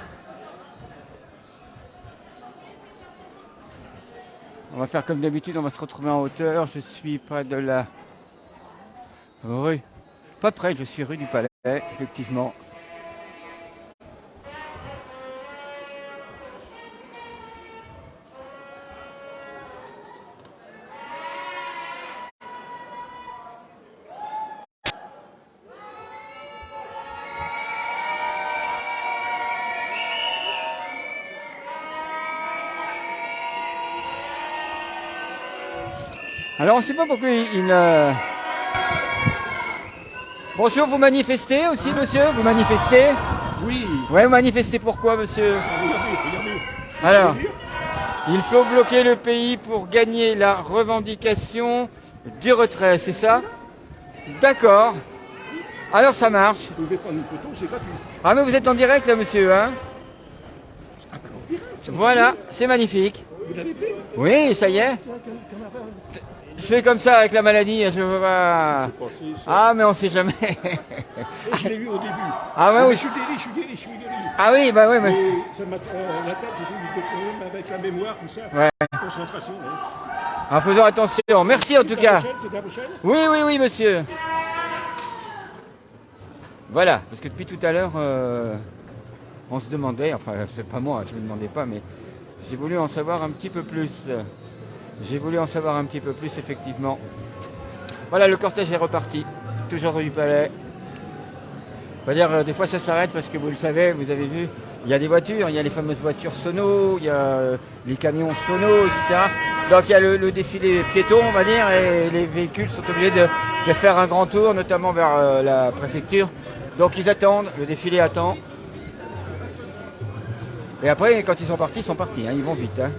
On va faire comme d'habitude, on va se retrouver en hauteur. Je suis près de la rue. Pas près, je suis rue du Palais, effectivement. Alors on ne sait pas pourquoi Bonjour, vous manifestez aussi, monsieur? Vous manifestez? Oui. Ouais, vous manifestez pourquoi, monsieur? Alors, il faut bloquer le pays pour gagner la revendication du retrait, c'est ça? D'accord. Alors ça marche. Vous pouvez prendre une photo, c'est gratuit. Ah mais vous êtes en direct là, monsieur, hein? Voilà, c'est magnifique. Vous l'avez pris? Oui, ça y est. Je fais comme ça avec la maladie, je veux pas... Ah mais on sait jamais. Je l'ai eu au début. Ah ouais, oui. Je suis guéri. Ah oui, bah oui, mais... Et ça m'a... la tête, j'ai fait du problème avec la mémoire, tout ça. Ouais. Concentration. Ouais. En faisant attention. Merci en tout cas. Oui, oui, oui, monsieur. Voilà, parce que depuis tout à l'heure, on se demandait, enfin, c'est pas moi, je ne me demandais pas, mais j'ai voulu en savoir un petit peu plus. J'ai voulu en savoir un petit peu plus, effectivement. Voilà, le cortège est reparti, toujours rue du Palais. On va dire, des fois ça s'arrête parce que vous le savez, vous avez vu, il y a des voitures, il y a les fameuses voitures sono, il y a les camions sono, etc. Donc il y a le défilé piéton, on va dire, et les véhicules sont obligés de faire un grand tour, notamment vers la préfecture. Donc ils attendent, le défilé attend. Et après, quand ils sont partis, hein, ils vont vite. Hein.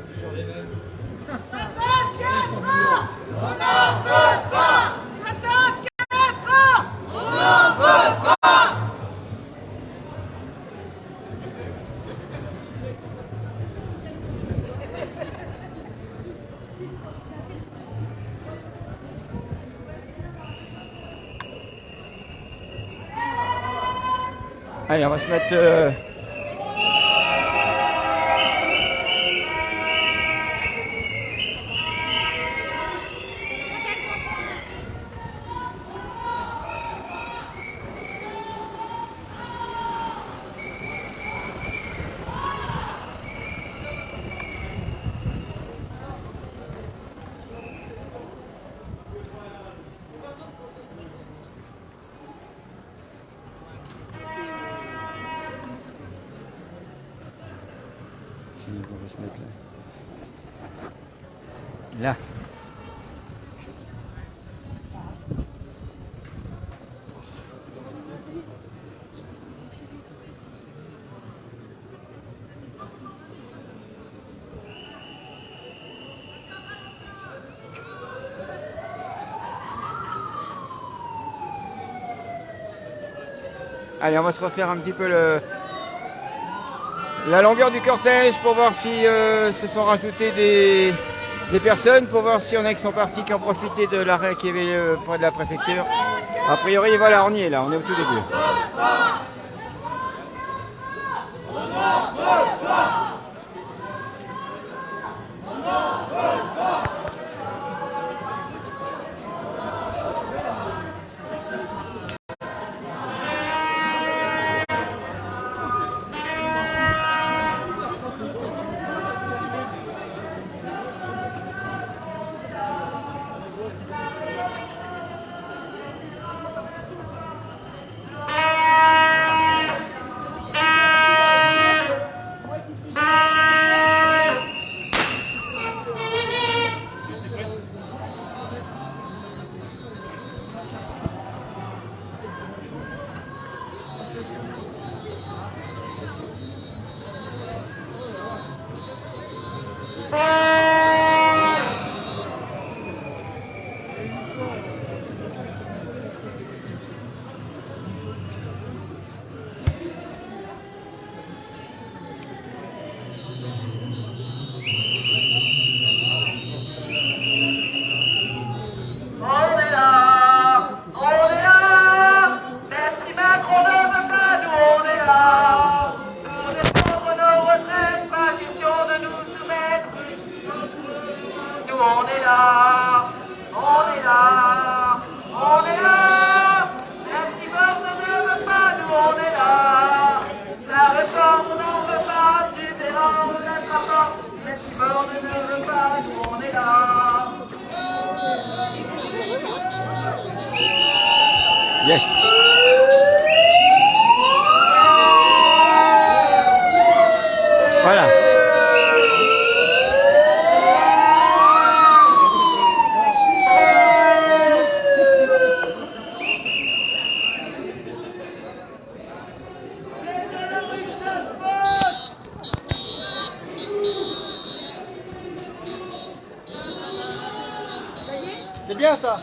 Allez, on va se mettre... on va se mettre là. Là. Allez, on va se refaire un petit peu la longueur du cortège pour voir si se sont rajoutés des personnes, pour voir si on a qui sont partis, qui ont profité de l'arrêt qui avait près de la préfecture. A priori, voilà, on y est là, on est au tout début. Yes. Voilà. C'est bien ça.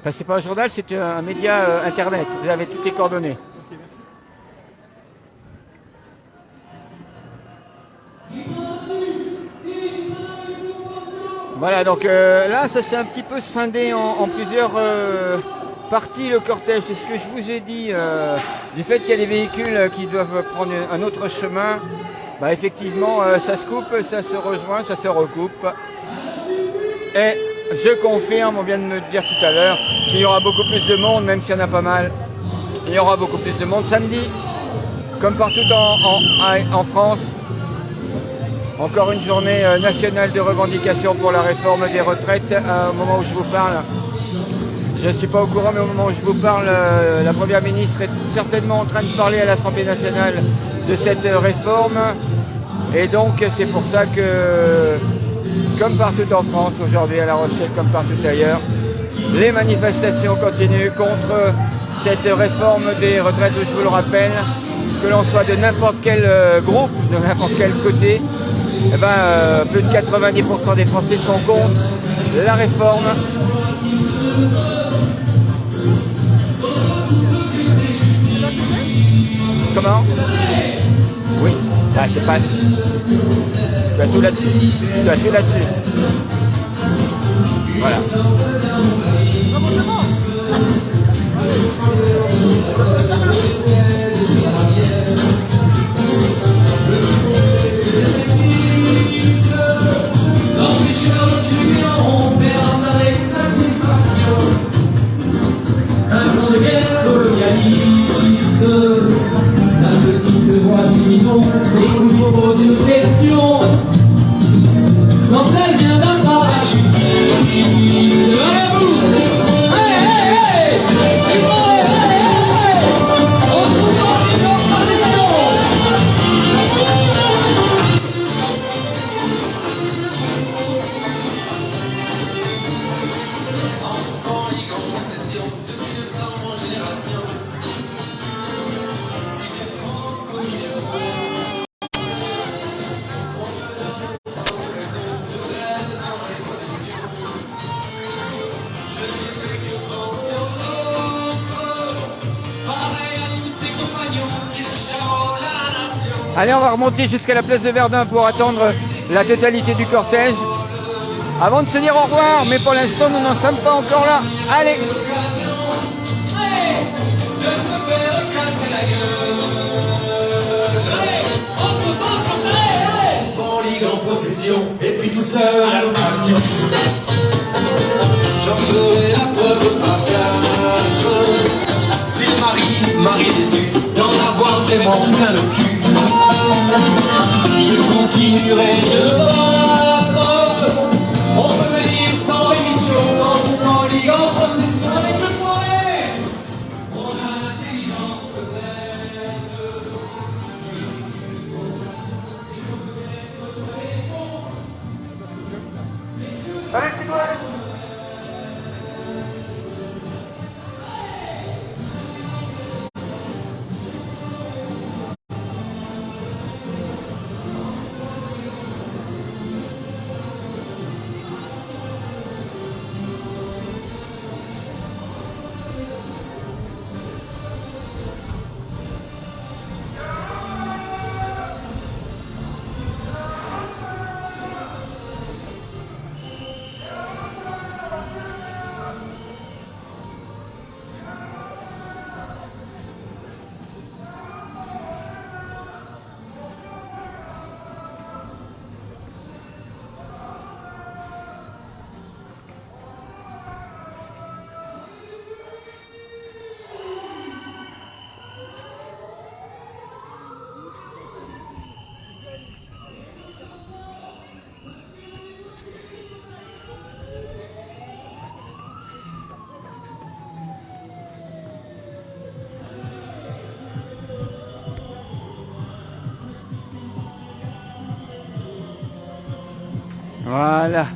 Enfin, c'est pas un journal, c'est un média internet. Vous avez toutes les coordonnées. Ok, merci. Voilà, donc là, ça s'est un petit peu scindé en plusieurs parties le cortège. C'est ce que je vous ai dit, du fait qu'il y a des véhicules qui doivent prendre un autre chemin. Bah, effectivement, ça se coupe, ça se rejoint, ça se recoupe. Et je confirme, on vient de me dire tout à l'heure, qu'il y aura beaucoup plus de monde, même s'il y en a pas mal. Il y aura beaucoup plus de monde samedi, comme partout en France. Encore une journée nationale de revendication pour la réforme des retraites. Au moment où je vous parle, je ne suis pas au courant, mais au moment où je vous parle, la Première ministre est certainement en train de parler à l'Assemblée nationale de cette réforme. Et donc c'est pour ça que, comme partout en France aujourd'hui, à La Rochelle, comme partout ailleurs, les manifestations continuent contre cette réforme des retraites où, je vous le rappelle, que l'on soit de n'importe quel groupe, de n'importe quel côté, eh ben, plus de 90% des Français sont contre la réforme. Comment? Oui, ah, c'est pas... Tu as tout là-dessus. Tu as tout là-dessus. Voilà. L'empêcheur tuant perd avec satisfaction un temps de guerre colonialiste. La petite voix qui non écoute pose une question quand elle vient d'un parachutiste. Allez, on va remonter jusqu'à la place de Verdun pour attendre la totalité du cortège. Avant de se dire au revoir, mais pour l'instant, nous n'en sommes pas encore là. Allez! En possession, et puis tout seul à l'opération. J'en ferai la preuve par quatre. S'il Marie Jésus, d'en avoir vraiment plein le cul, je continuerai de battre. On peut me dire sans émission, en ligue en possession avec le poids. On a l'intelligence secrète. Allez, c'est toi! Voilà.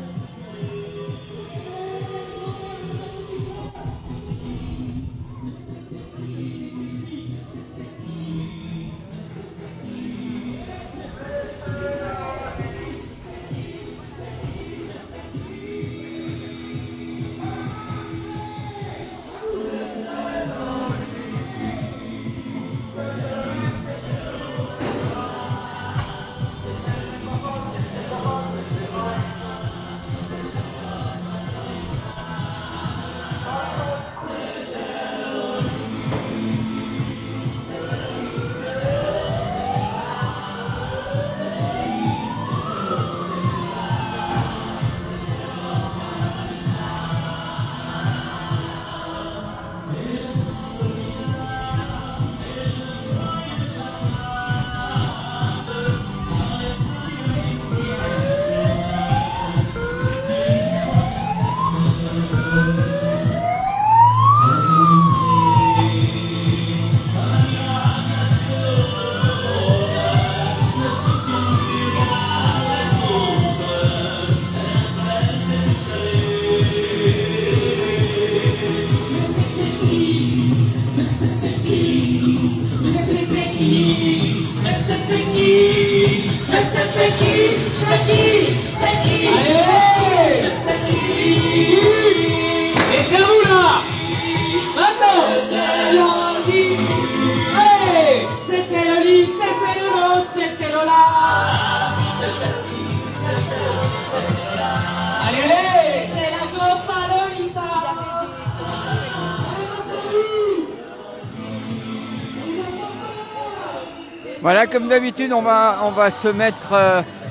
Voilà, comme d'habitude, on va se mettre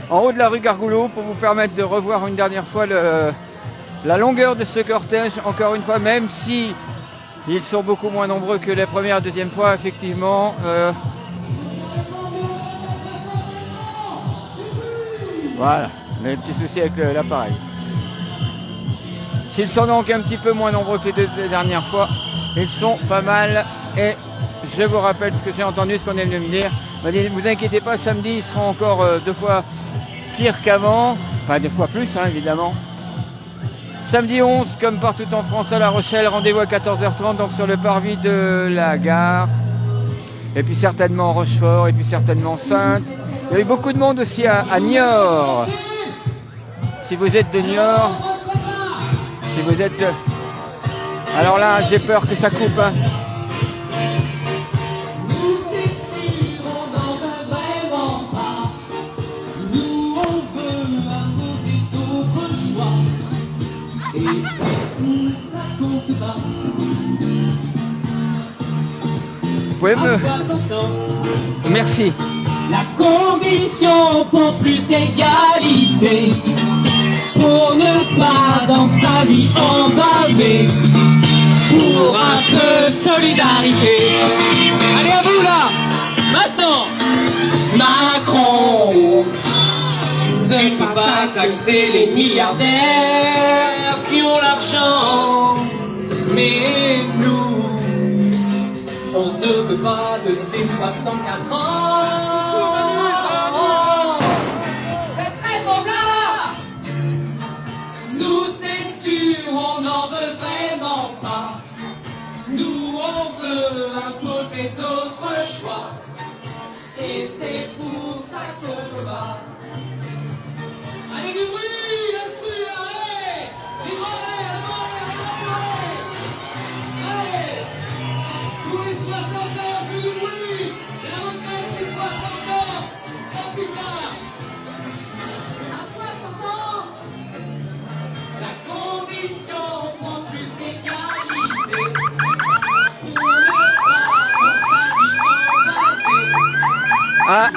en haut de la rue Gargoulot pour vous permettre de revoir une dernière fois la longueur de ce cortège. Encore une fois, même si ils sont beaucoup moins nombreux que la première et deuxième fois, effectivement. Voilà, on a un petit souci avec l'appareil. S'ils sont donc un petit peu moins nombreux que les deux dernières fois, ils sont pas mal. Et je vous rappelle ce que j'ai entendu, ce qu'on est venu me dire. Ne vous inquiétez pas, samedi, ils seront encore 2 fois pire qu'avant. Enfin, 2 fois plus, hein, évidemment. Samedi 11, comme partout en France, à La Rochelle, rendez-vous à 14h30, donc sur le parvis de la gare. Et puis certainement Rochefort, et puis certainement Saintes. Il y a eu beaucoup de monde aussi à Niort. Si vous êtes de Niort, si vous êtes... Alors là, j'ai peur que ça coupe. Hein. Vous pouvez me... Merci. La condition pour plus d'égalité, pour ne pas dans sa vie embaver, pour un peu de solidarité. Allez à vous là, maintenant. Macron, ne peut pas taxer les milliardaires qui ont l'argent, mais nous, on ne veut pas de ces 64 ans. Cette réforme-là, nous c'est sûr, on n'en veut vraiment pas. Nous on veut imposer d'autres choix, et c'est pour ça qu'on se bat. Allez du bruit, l'instru, allez, du brevet, allez, tous les 60 ans, plus du bruit, la retraite c'est 60 ans, oh putain, à 60 ans, la condition pour plus d'égalité, pour ne pas Ah.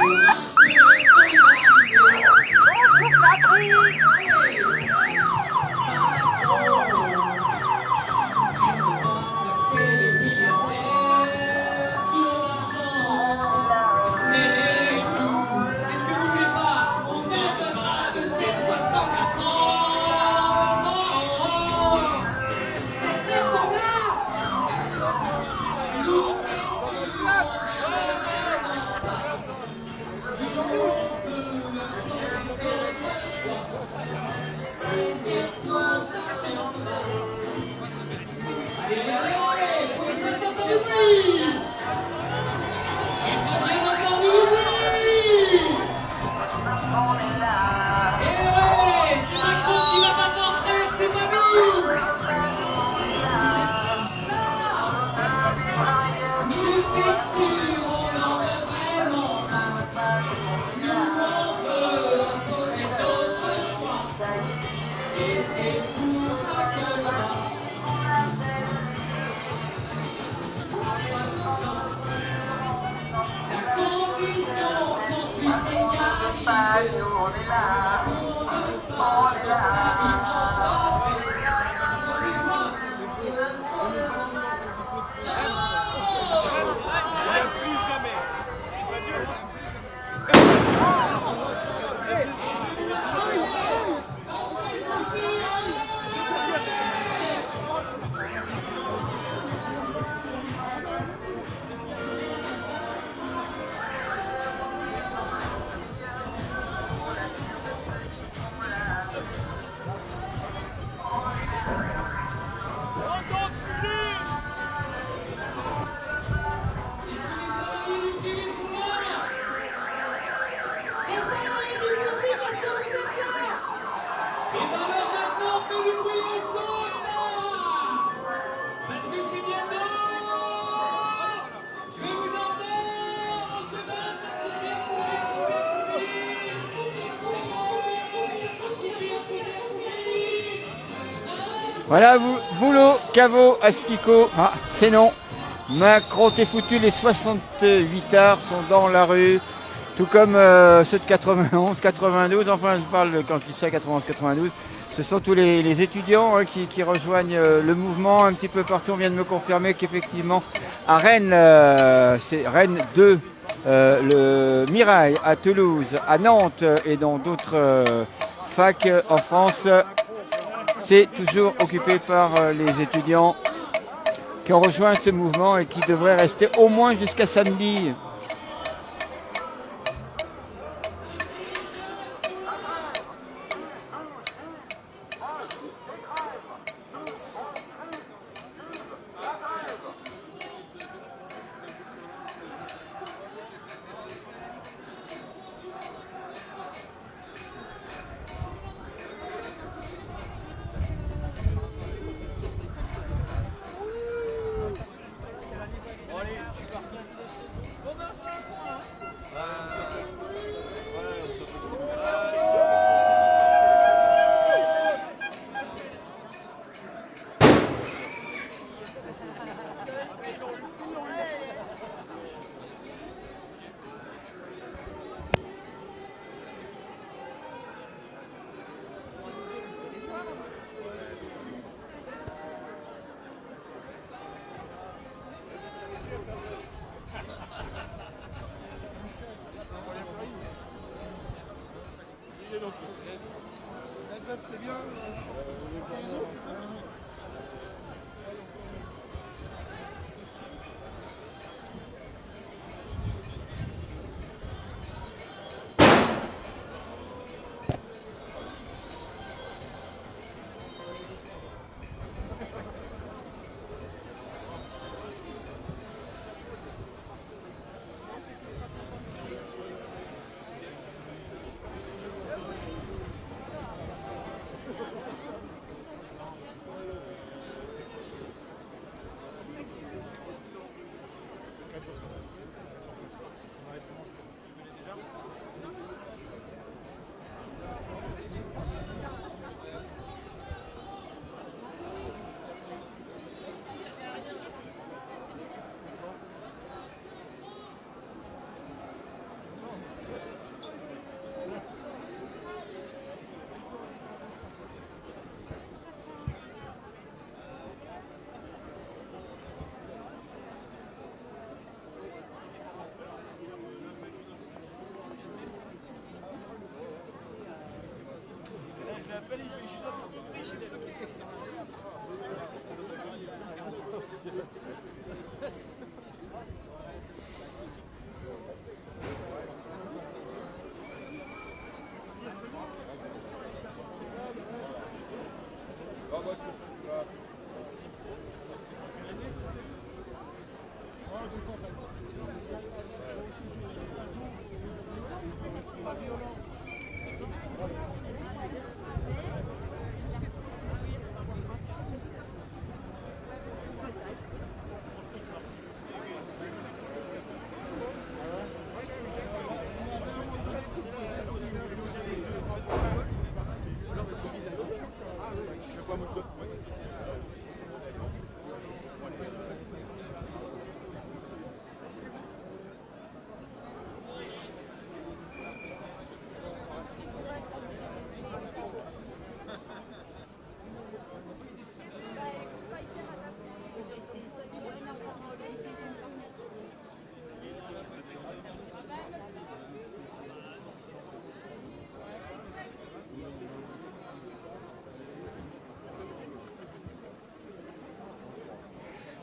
Voilà, boulot, caveau, asticot, c'est non. Macron t'es foutu, les 68 arts sont dans la rue, tout comme ceux de 91, 92, enfin je parle quand il dit 91, 92. Ce sont tous les étudiants qui rejoignent le mouvement un petit peu partout. On vient de me confirmer qu'effectivement à Rennes, c'est Rennes 2, le Mirail à Toulouse, à Nantes et dans d'autres facs en France, c'est toujours occupé par les étudiants qui ont rejoint ce mouvement et qui devraient rester au moins jusqu'à samedi.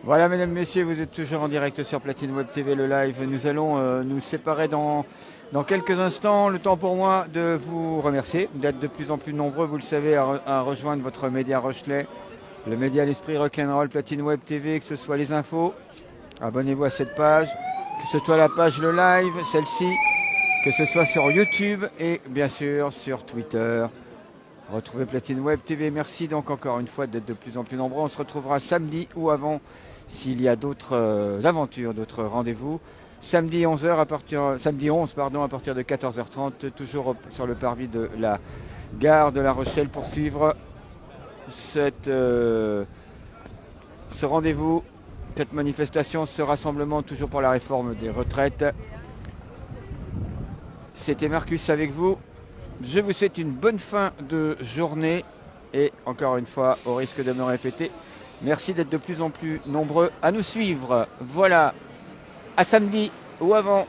Voilà, mesdames, messieurs, vous êtes toujours en direct sur Platine Web TV, le live. Nous allons nous séparer dans quelques instants. Le temps pour moi de vous remercier, d'être de plus en plus nombreux, vous le savez, à rejoindre votre média Rochelet, le média L'Esprit Rock'n'Roll, Platine Web TV, que ce soit les infos. Abonnez-vous à cette page, que ce soit la page le live, celle-ci, que ce soit sur YouTube et bien sûr sur Twitter. Retrouvez Platine Web TV. Merci donc encore une fois d'être de plus en plus nombreux. On se retrouvera samedi ou avant s'il y a d'autres aventures, d'autres rendez-vous. Samedi 11 à partir de 14h30, toujours sur le parvis de la gare de La Rochelle pour suivre ce rendez-vous cette manifestation, ce rassemblement toujours pour la réforme des retraites. C'était Marcus avec vous. Je vous souhaite une bonne fin de journée et encore une fois, au risque de me répéter, merci d'être de plus en plus nombreux à nous suivre. Voilà, à samedi ou avant.